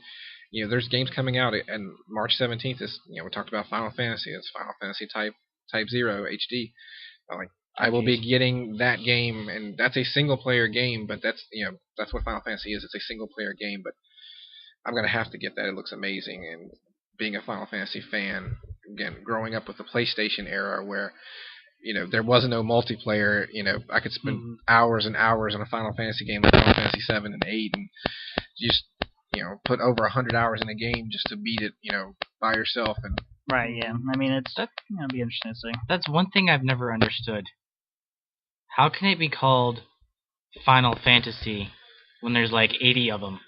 there's games coming out, and March 17th is, we talked about Final Fantasy. It's Final Fantasy Type 0 HD. I will be getting that game, and that's a single-player game, but that's what Final Fantasy is. It's a single-player game, but I'm going to have to get that. It looks amazing, and being a Final Fantasy fan, again, growing up with the PlayStation era where, there was no multiplayer, I could spend hours and hours on a Final Fantasy game like Final Fantasy 7 and 8, and just, put over 100 hours in a game just to beat it, by yourself. And right, yeah. I mean, it'll be interesting to see. That's one thing I've never understood. How can it be called Final Fantasy when there's like 80 of them?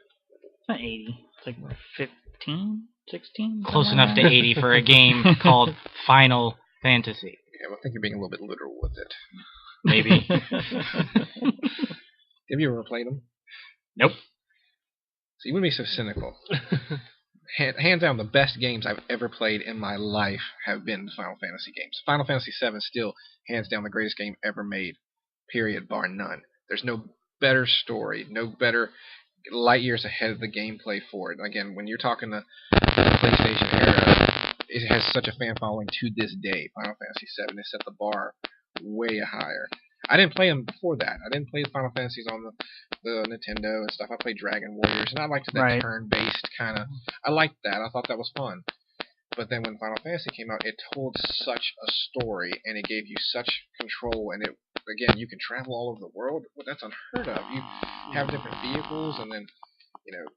It's not 80. It's like 15? 16? Close enough to 80 for a game called Final Fantasy. Yeah, I think you're being a little bit literal with it. Maybe. Have you ever played them? Nope. So you wouldn't be so cynical. Hands down, the best games I've ever played in my life have been the Final Fantasy games. Final Fantasy 7 still, hands down, the greatest game ever made. Period, bar none. There's no better story, no better light years ahead of the gameplay for it. Again, when you're talking the PlayStation era, it has such a fan following to this day. Final Fantasy 7 has set the bar way higher. I didn't play them before that. I didn't play the Final Fantasies on the Nintendo and stuff. I played Dragon Warriors, and I liked that turn-based kind of. I liked that. I thought that was fun. But then when Final Fantasy came out, it told such a story, and it gave you such control, and again, you can travel all over the world. Well, that's unheard of. You have different vehicles, and then,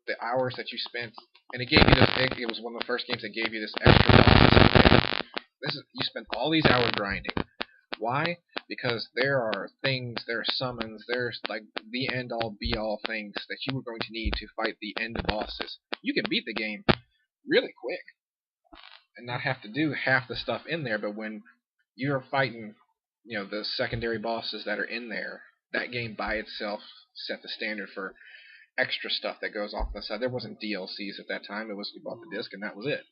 the hours that you spent, and it gave you this, it was one of the first games that gave you this extra boss. You spent all these hours grinding. Why? Because there are summons, there's like the end-all, be-all things that you were going to need to fight the end bosses. You can beat the game really quick and not have to do half the stuff in there, but when you're fighting, the secondary bosses that are in there, that game by itself set the standard for extra stuff that goes off on the side. There wasn't DLCs at that time. It was you bought the disc and that was it.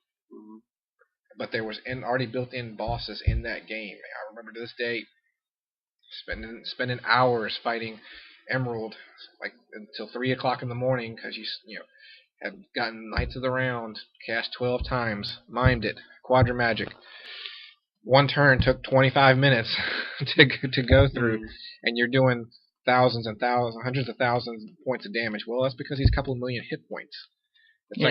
But there was already built-in bosses in that game. I remember to this day spending hours fighting Emerald like until 3 o'clock in the morning because you had gotten Knights of the Round, cast 12 times, mimed it, Quadra Magic. one turn took 25 minutes to go through, and you're doing thousands and thousands, hundreds of thousands of points of damage. Well, that's because he's a couple million hit points. It's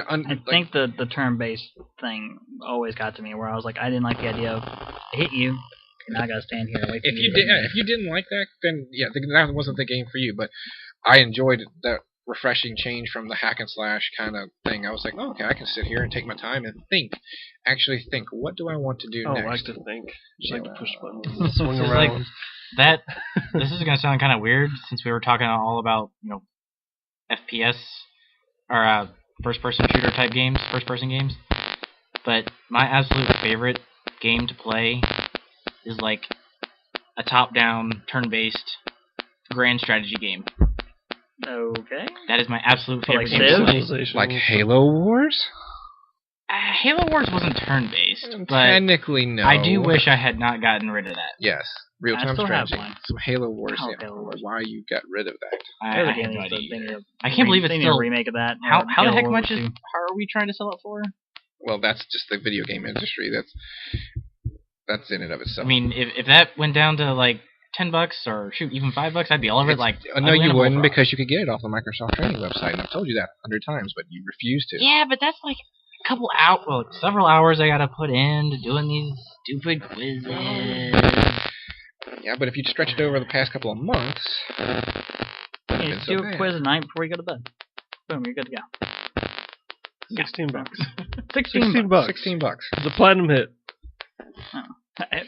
I think the turn-based thing always got to me, where I was like, I didn't like the idea of I hit you, and now I gotta stand here and wait for you. If you didn't like that, then yeah, that wasn't the game for you. But I enjoyed that refreshing change from the hack and slash kind of thing. I was like, oh, okay, I can sit here and take my time and actually think, what do I want to do next? I like to think. Just like to push buttons and swing around. This is gonna sound kind of weird since we were talking all about FPS or first-person shooter type games, first-person games. But my absolute favorite game to play is like a top-down, turn-based grand strategy game. Okay. That is my absolute favorite like game to play. Like Halo Wars? Halo Wars wasn't turn-based, but technically no. I do wish I had not gotten rid of that. Yes, real-time strategy. Some Halo Wars. Halo Wars. Why you got rid of that? I have no idea. I can't believe it's still a remake of that. How the heck much are we trying to sell it for? Well, that's just the video game industry. That's in and of itself. I mean, if that went down to like $10 or shoot even $5, I'd be all over it. Like, no, you wouldn't, because you could get it off the Microsoft training website, and I've told you that 100 times, but you refuse to. Yeah, but that's like a couple several hours I gotta put into doing these stupid quizzes. Yeah, but if you stretch it over the past couple of months, you do a quiz at night before you go to bed. Boom, you're good to go. $16. $16. $16. It's a platinum hit.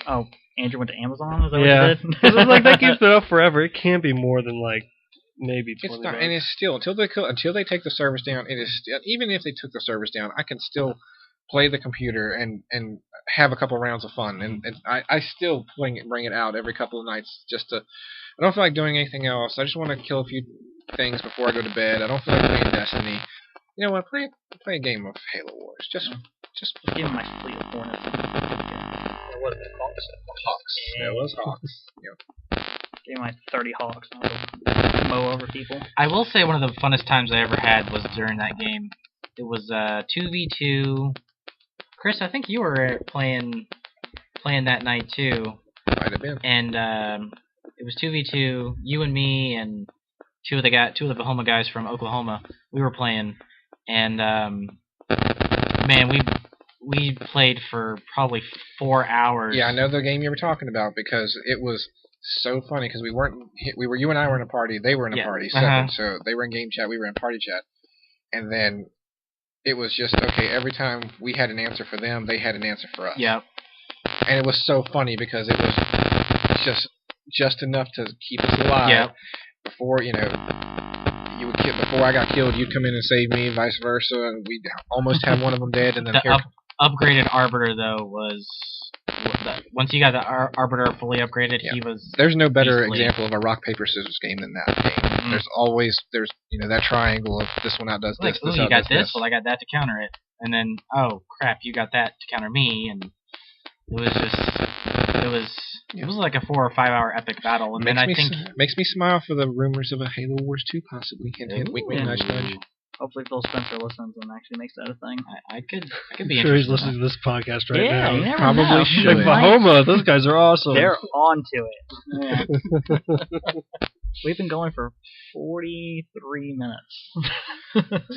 Oh, Andrew went to Amazon? Is that what you did? It's like that game's been out forever. It can't be more than like maybe 20 It's not, and it's still until they take the service down. It is still, even if they took the service down, I can still play the computer and have a couple rounds of fun. And I still bring it out every couple of nights just to. I don't feel like doing anything else. I just want to kill a few things before I go to bed. I don't feel like playing Destiny. You know what? Play a game of Halo Wars. Just give me my Fleet of Hornets. What is it called? Hawks. Yeah, it was Hawks. Yep. Give me my 30 Hawks. I'll mow over people. I will say one of the funnest times I ever had was during that game. It was 2v2. Chris, I think you were playing that night too. Might have been. And it was 2v2. You and me and two of the VAHOMA guys from Oklahoma. We were playing, and man, we played for probably 4 hours. Yeah, I know the game you were talking about because it was so funny because you and I were in a party, they were in a party, separate, so they were in game chat, we were in party chat, and then it was just okay. Every time we had an answer for them, they had an answer for us. Yep. And it was so funny because it was just enough to keep us alive. Yep. Before before I got killed, you'd come in and save me, vice versa, and we'd almost have one of them dead, and then upgraded Arbiter though was once you got the Arbiter fully upgraded, he was. There's no better example of a rock paper scissors game than that game. Mm-hmm. There's that triangle of this one outdoes like, this. You got this, well I got that to counter it, and then oh crap, you got that to counter me, and it was like a 4 or 5 hour epic battle, and then I think makes me smile for the rumors of a Halo Wars 2 possibly. Hint, hint, wink, wink, nudge, nudge. Hopefully Phil Spencer listens and actually makes that a thing. I could be sure he's listening to this podcast right now. Yeah, probably should. Like VAHOMA, those guys are awesome. They're on to it. Yeah. We've been going for 43 minutes.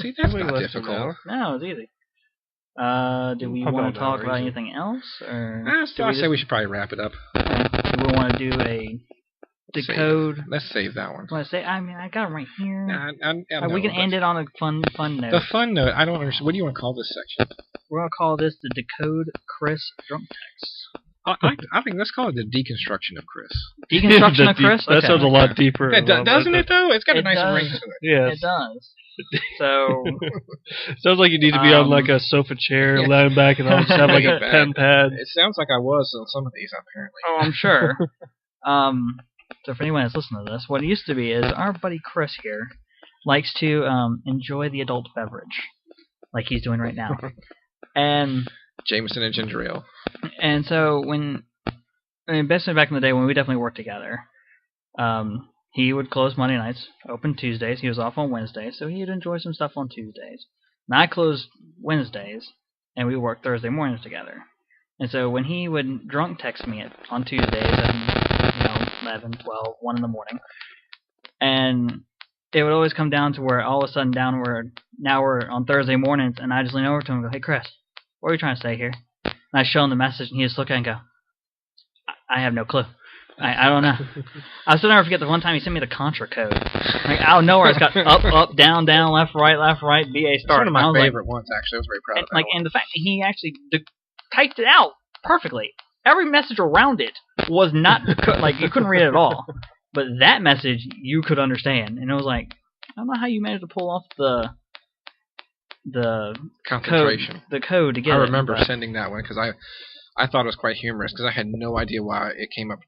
See, that's not difficult. No, it's easy. Do we want to talk about anything else? Or I say we should probably wrap it up. Do we want to do a decode? Let's save that one. I got them right here. We can end it on a fun note. The fun note, I don't understand. What do you want to call this section? We're going to call this the Decode Chris Drunk Text. I think let's call it the deconstruction of Chris. Deconstruction of Chris? That sounds a lot deeper. Doesn't it, though? It's got a nice ring to it. Yes. It does. So sounds like you need to be on like a sofa chair, laying back, and always have like a pen pad. It sounds like I was on some of these, apparently. Oh, I'm sure. So for anyone that's listening to this, what it used to be is our buddy Chris here likes to enjoy the adult beverage, like he's doing right now, and Jameson and ginger ale. And so basically back in the day when we definitely worked together, he would close Monday nights, open Tuesdays. He was off on Wednesdays, so he'd enjoy some stuff on Tuesdays. And I closed Wednesdays, and we worked Thursday mornings together. And so when he would drunk text me on Tuesdays at 11, 12, 1 in the morning, and it would always come down to where all of a sudden now we're on Thursday mornings, and I just lean over to him and go, "Hey Chris, what are you trying to say here?" And I show him the message, and he just look at it and go, I have no clue. I don't know. I'll still never forget the one time he sent me the Contra code. Like, out of nowhere, it's got up, down, left, right, BA start. It's one of my favorite ones, actually. I was very proud of that one. And the fact that he actually typed it out perfectly. Every message around it was not, like, you couldn't read it at all. But that message, you could understand. And it was like, I don't know how you managed to pull off the concentration. Code to get it. I remember sending that one because I thought it was quite humorous because I had no idea why it came up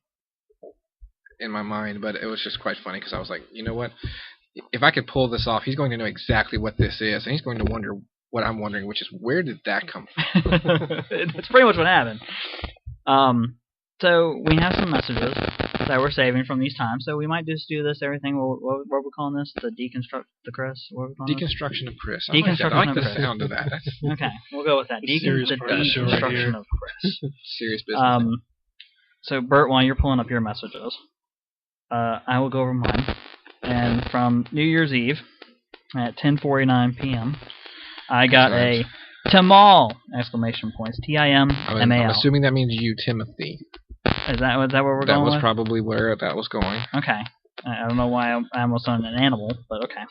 in my mind, but it was just quite funny because I was like, you know what? If I could pull this off, he's going to know exactly what this is, and he's going to wonder what I'm wondering, which is, where did that come from? It's pretty much what happened. So we have some messages that we're saving from these times, so we might just do this everything. What are we calling this? The deconstruct the Chris? What are we calling Deconstruction of Chris. Deconstruction of Chris. I like the sound of that. Okay, we'll go with that. The deconstruction of Chris. Serious business. So Bert, while you're pulling up your messages, I will go over mine. And from New Year's Eve at 10:49 p.m., I got a Timal! Exclamation points. TIMMAL. I'm assuming that means you, Timothy. Is that where we're going? That was with? probably where that was going. Okay. I don't know why I almost on an animal, but okay.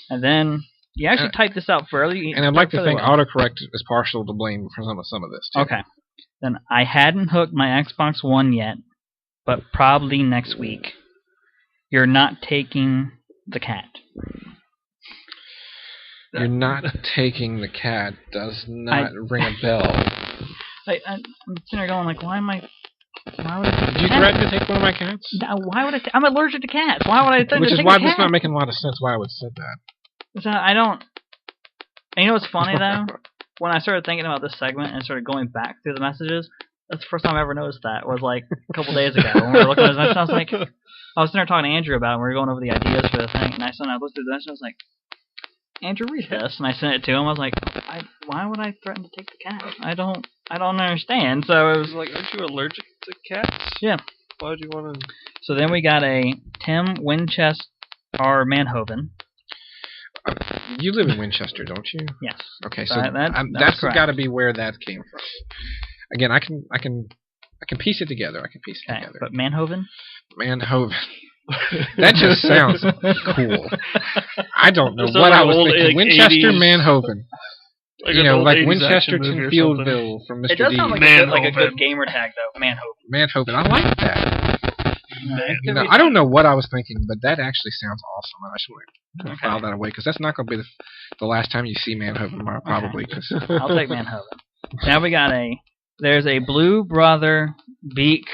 And then you actually typed this out fairly. And I'd like to think autocorrect is partial to blame for some of this too. Okay. Then I hadn't hooked my Xbox One yet, but probably next week. You're not taking the cat. You're not taking the cat does not ring a bell. I'm sitting there going like, why would I take Did you threaten to take one of my cats? No, why would I? I'm allergic to cats. Why would I threaten to take a cat? Which is why this is not making a lot of sense why I would have said that. So I don't... And you know what's funny, though? When I started thinking about this segment and started going back through the messages, that's the first time I ever noticed that. It was like a couple days ago when we were looking at this message. I was like... I was sitting there talking to Andrew about it, and we were going over the ideas for the thing, and I looked through the message, and I was like, Andrew, read this. And I sent it to him. I was like, why would I threaten to take the cat? I don't understand. So it was like, aren't you allergic to cats? Yeah. Why would you want to... So then we got a Tim Winchester Manhoven. You live in Winchester, don't you? Yes. Okay, so that's got to be where that came from. Again, I can piece it together. Together. But Manhoven? Manhoven. That just sounds cool. I don't know what I was thinking. Winchester 80s, Manhoven. Like Winchesterton Fieldville from Mr. D. It does sound like a good gamer tag, though. Manhoven. Manhoven. I like that. I don't know what I was thinking, but that actually sounds awesome. I just want to file that away, because that's not going to be the last time you see Manhoven, probably. Okay. I'll take Manhoven. Now we got there's a Blue Brother Beak,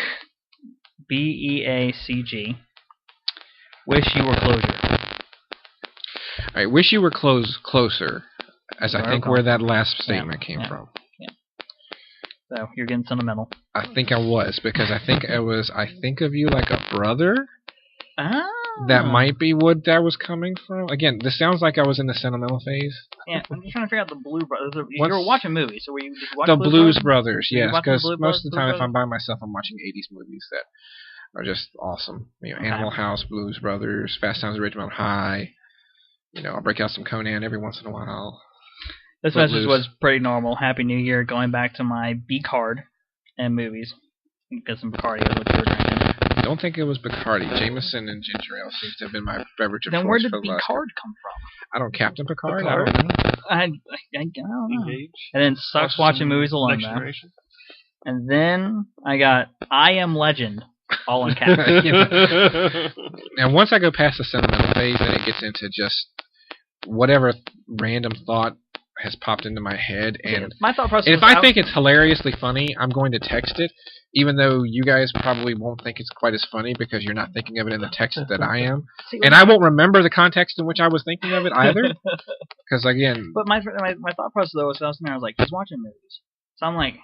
BEACG. Wish you were closer. I wish you were closer, as I think where that last statement came from. Yeah. So you're getting sentimental. I think I was, because I think of you like a brother. Ah. That might be what that was coming from. Again, this sounds like I was in the sentimental phase. Yeah, I'm just trying to figure out the Blue Brothers. You were watching movies, so were you just watching the Blues Brothers? Yes, because most of the time, if I'm by myself, I'm watching 80s movies that are just awesome. Animal House, Blues Brothers, Fast Times at Ridgemont High. I'll break out some Conan every once in a while. This message was pretty normal. Happy New Year. Going back to my B card and movies. Get some Bacardi is what you were drinking. I don't think it was Bacardi. Jameson and ginger ale seems to have been my beverage of choice. Then where did Picard come from? I don't Captain Picard. I don't know. I don't know. And then sucks watching movies alone, though. And then I got I Am Legend. All in caps. Now, once I go past the sentimental phase, then it gets into just whatever random thought has popped into my head. And my thought process. If I think it's hilariously funny, I'm going to text it, even though you guys probably won't think it's quite as funny because you're not thinking of it in the text that I am. And I won't remember the context in which I was thinking of it either. Because, again... But my thought process, though, was I was like, he's watching movies. So I'm like...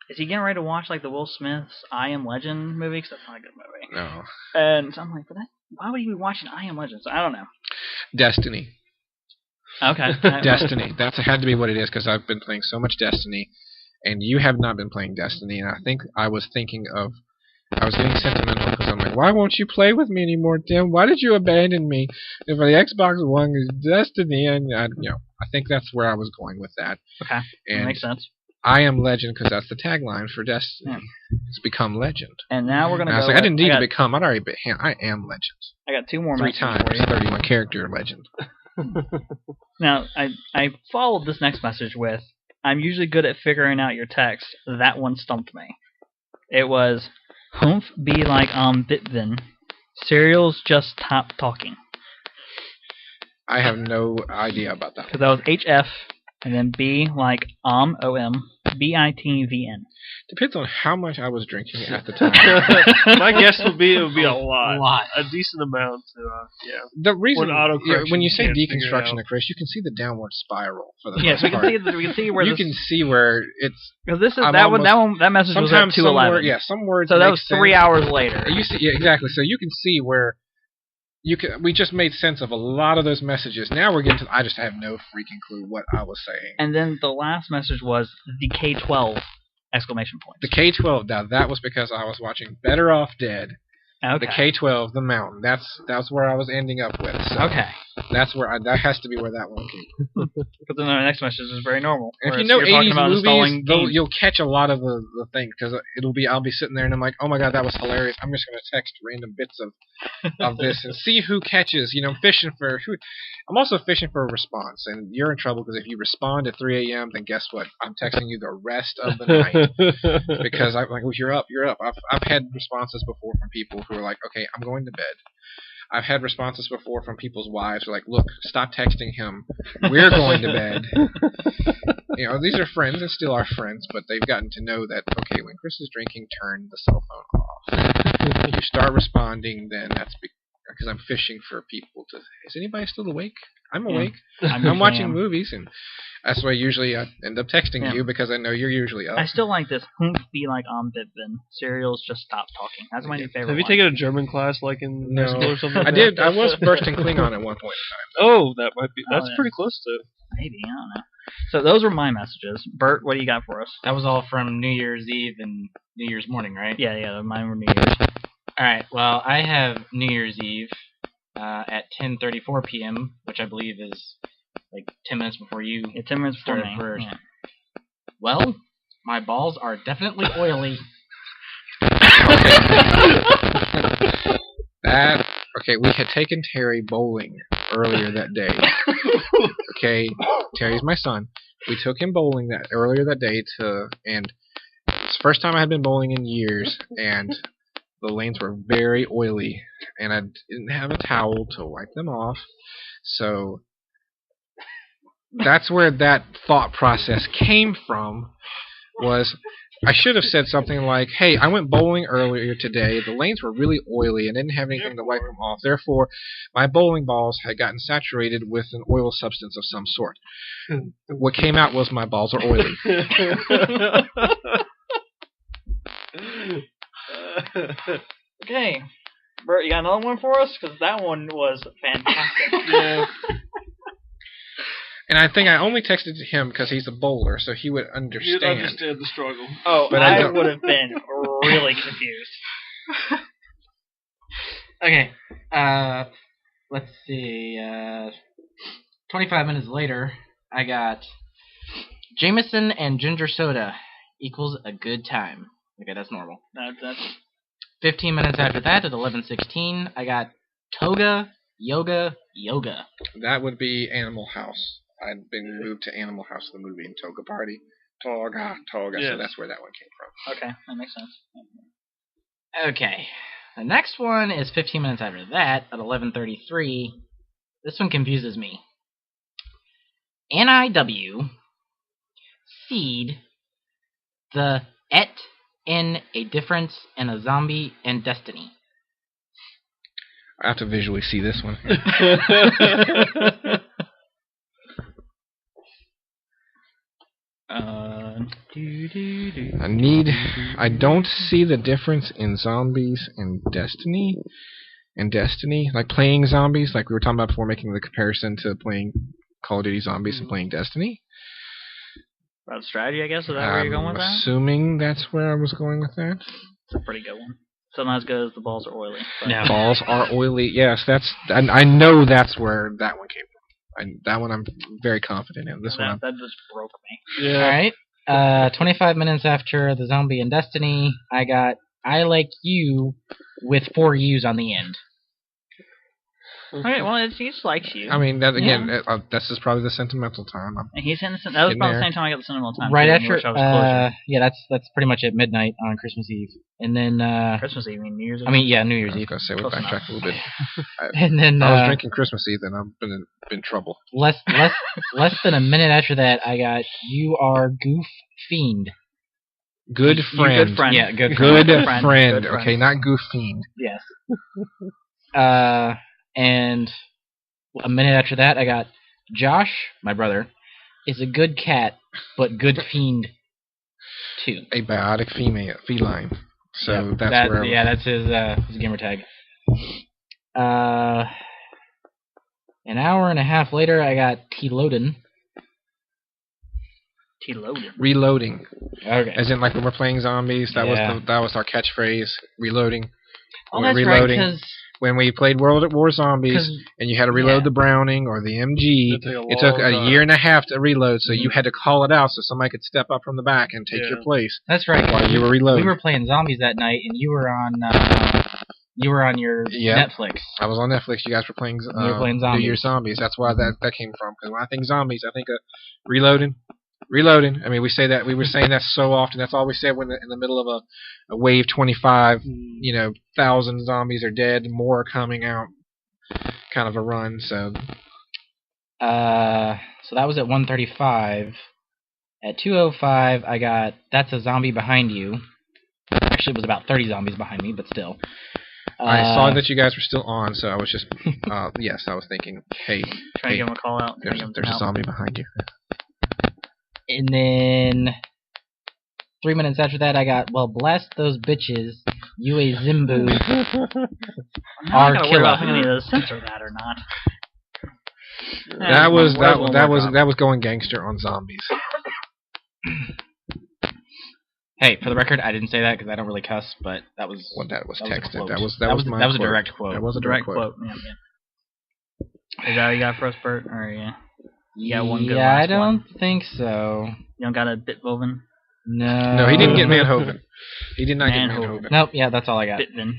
Is he getting ready to watch like the Will Smith's I Am Legend movie? Because that's not a good movie. No. And so I'm like, why would he be watching I Am Legend? So I don't know. Destiny. Okay. Destiny. That had to be what it is, because I've been playing so much Destiny, and you have not been playing Destiny, and I think I was getting sentimental because I'm like, why won't you play with me anymore, Tim? Why did you abandon me? If the Xbox One is Destiny, and I think that's where I was going with that. Okay, that makes sense. I am legend because that's the tagline for Destiny. Yeah. It's become legend. And now we're gonna. I didn't need to become. I'd already been. I am legend. I got 2 more. 3 times. 31 character legend. Now I followed this next message with, I'm usually good at figuring out your text. That one stumped me. It was, "Humph be like Bitvin. Cereals just stop talking." I have no idea about that. Because that was HF, and then B like OM, BITVN. Depends on how much I was drinking at the time. My guess would be it would be a lot. A decent amount to The reason when you say deconstruction of Chris, you can see the downward spiral for the most part. We can see where you can see where it's. Because this is that message was at 2:11. Some words. So that was 3 hours later. You see, exactly. So you can see where. We just made sense of a lot of those messages. Now we're getting to. I just have no freaking clue what I was saying. And then the last message was the K-12 exclamation point. The K-12. Now that was because I was watching Better Off Dead. Okay. The K-12, the mountain. That's where I was ending up with. So okay. That's where that has to be where that one came. But then the next message is very normal. If you know 80s movies, you'll catch a lot of the thing because I'll be sitting there and I'm like, oh my god, that was hilarious. I'm just gonna text random bits of this and see who catches. Fishing for who. I'm also fishing for a response, and you're in trouble because if you respond at 3 a.m., then guess what? I'm texting you the rest of the night because I'm like, oh, you're up. I've had responses before from people who are like, okay, I'm going to bed. I've had responses before from people's wives who are like, look, stop texting him. We're going to bed. These are friends and still are friends, but they've gotten to know that, okay, when Chris is drinking, turn the cell phone off. If you start responding, then that's because I'm fishing for people to. Is anybody still awake? I'm awake. I'm watching movies, and that's why usually I end up texting you because I know you're usually up. I still like this. Humph be like Bitvin. Cereals just stop talking. That's my new favorite. Have you taken a German class like in high school or something? I did. I was bursting Klingon at one point in time. Oh, that might be. That's pretty close to. Maybe, I don't know. So those were my messages. Bert, what do you got for us? That was all from New Year's Eve and New Year's morning, right? Yeah. Mine were New Year's. All right. Well, I have New Year's Eve at 10:34 p.m., which I believe is like 10 minutes before you. Yeah, 10 minutes before started first. Yeah. Well, my balls are definitely oily. Okay, we had taken Terry bowling earlier that day. Okay, Terry's my son. We took him bowling earlier that day and it's the first time I had been bowling in years, and the lanes were very oily, and I didn't have a towel to wipe them off, so that's where that thought process came from. Was I should have said something like, hey, I went bowling earlier today. The lanes were really oily and didn't have anything to wipe them off. Therefore, my bowling balls had gotten saturated with an oil substance of some sort. What came out was my balls are oily. Okay. Bert, you got another one for us? Because that one was fantastic. Yeah. And I think I only texted to him because he's a bowler, so he would understand. He'd understand the struggle. Oh, but I would have been really confused. Okay. Let's see. 25 minutes later, I got Jameson and ginger soda equals a good time. Okay, that's normal. That's 15 minutes after that, at 11:16, I got Toga, Yoga, Yoga. That would be Animal House. I'd been moved to Animal House, the movie, in Toga Party. Toga. Yes. So that's where that one came from. Okay, that makes sense. Okay. The next one is 15 minutes after that, at 11:33. This one confuses me. NIW seed the et in a difference in a zombie and Destiny. I have to visually see this one. I don't see the difference in zombies and Destiny. Like playing zombies, like we were talking about before, making the comparison to playing Call of Duty Zombies and playing Destiny. About strategy, I guess. Is that where you're going with that? Assuming that's where I was going with that. It's a pretty good one. Still not as good as the balls are oily. But. Yeah. Balls are oily. Yes, that's. I know that's where that one came from. That one I'm very confident in. This one. That just broke me. Yeah. All right. 25 minutes after the zombie in Destiny, I got I Like You with 4 U's on the end. Okay, well, he just likes you. I mean, that again. This is probably the sentimental time. And he's in that was about the same time I got the sentimental time. Right too, after. Yeah, that's pretty much at midnight on Christmas Eve, and then. Christmas Eve, New Year's Eve. I mean, yeah, New Year's I was Eve. gonna say we backtracked a little bit. And then I was drinking Christmas Eve, and I've been in trouble. Less than a minute after that, I got You Are Goof Fiend. Good friend. Good friend. Yeah, good Good friend. friend. Okay, not goof fiend. Yes. And a minute after that, I got Josh, my brother, is a good cat, but good fiend too. A biotic feline. So Yep, that's where. Yeah, that's his gamer tag. An hour and a half later, I got T-Loadin. T-Loadin. Reloading. Okay. As in, like when we're playing zombies, that Yeah. was our catchpage. Reloading. Oh, that's reloading. right, because When we played World at War Zombies, and you had to reload the Browning or the MG, it took a year and a half to reload, so you had to call it out so somebody could step up from the back and take your place. That's right. While you were reloading. We were playing zombies that night, and you were on your Netflix. I was on Netflix. You guys were playing. We were playing zombies. New Year's Zombies. That's why that came from. Because when I think zombies, I think of reloading. I mean, we say that. We were saying that so often. That's all we said when in the middle of a wave 25. 1,000 zombies are dead. More are coming out. Kind of a run. So. So that was at 1:35. At 2:05, I got That's a Zombie Behind You. Actually, it was about 30 zombies behind me, but still. I saw that you guys were still on, so I was just, yes, I was thinking, hey, Trying to give him a call out. There's a zombie behind you. And then 3 minutes after that, I got, well, blast those bitches, you a Zimbu, I'm not worry about if I'm going to censor that or not. That was going gangster on zombies. Hey, for the record, I didn't say that because I don't really cuss, but that was that was texted. That was a direct quote. That was a direct quote. Yeah. Is that all you got for us, Bert? Or you got one good Yeah, last I don't one? think so. You don't got a Bitvoven? No, he didn't get Manhoven. He did not get Manhoven. Nope. Yeah, that's all I got. Bitven.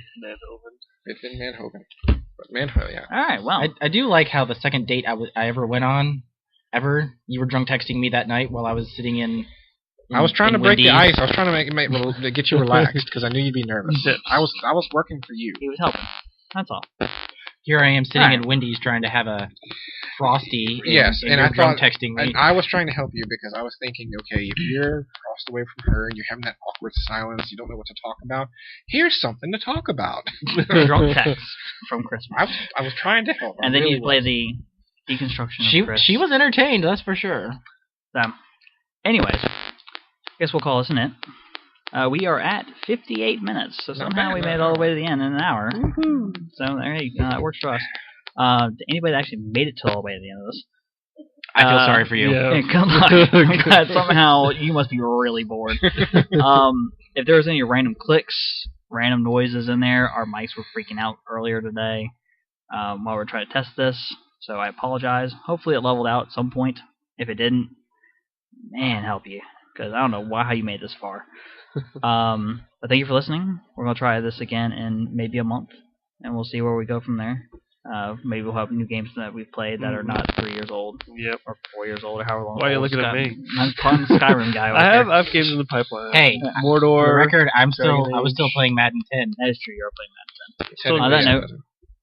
Bitven Manhoven. But Manhoven, yeah. All right. Well, I do like how the second date I ever went on, you were drunk texting me that night while I was sitting in. I was trying to break the ice. I was trying to get you relaxed because I knew you'd be nervous. I was working for you. He was helping. That's all. Here I am sitting in Wendy's trying to have a Frosty. And I drunk thought texting me. and I was trying to help you because I was thinking, okay, if you're across the way from her and you're having that awkward silence, you don't know what to talk about. Here's something to talk about. Drunk text from Christmas. I was trying to help. And then you play the deconstruction of Chris. She was entertained, that's for sure. Anyways, I guess we'll call this an it. We are at 58 minutes, so somehow we made it all the way to the end in an hour. Woohoo! So there you go. That works for us. Anybody that actually made it all the way to the end of this, I feel sorry for you. Yeah. Come on. Somehow you must be really bored. If there was any random clicks, random noises in there, our mics were freaking out earlier today while we were trying to test this, so I apologize. Hopefully it leveled out at some point. If it didn't, man, help you, because I don't know how you made this far. But thank you for listening. We're going to try this again in maybe a month, and we'll see where we go from there. Maybe we'll have new games that we've played that are not 3 years old. Yep. Or 4 years old, or however long. Why are you looking at me? I'm calling Skyrim guy. I've games in the pipeline. Hey, Mordor. For the record, I was still playing Madden 10. That is true. You're playing Madden 10. So On that note,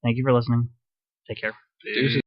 thank you for listening. Take care. Peace.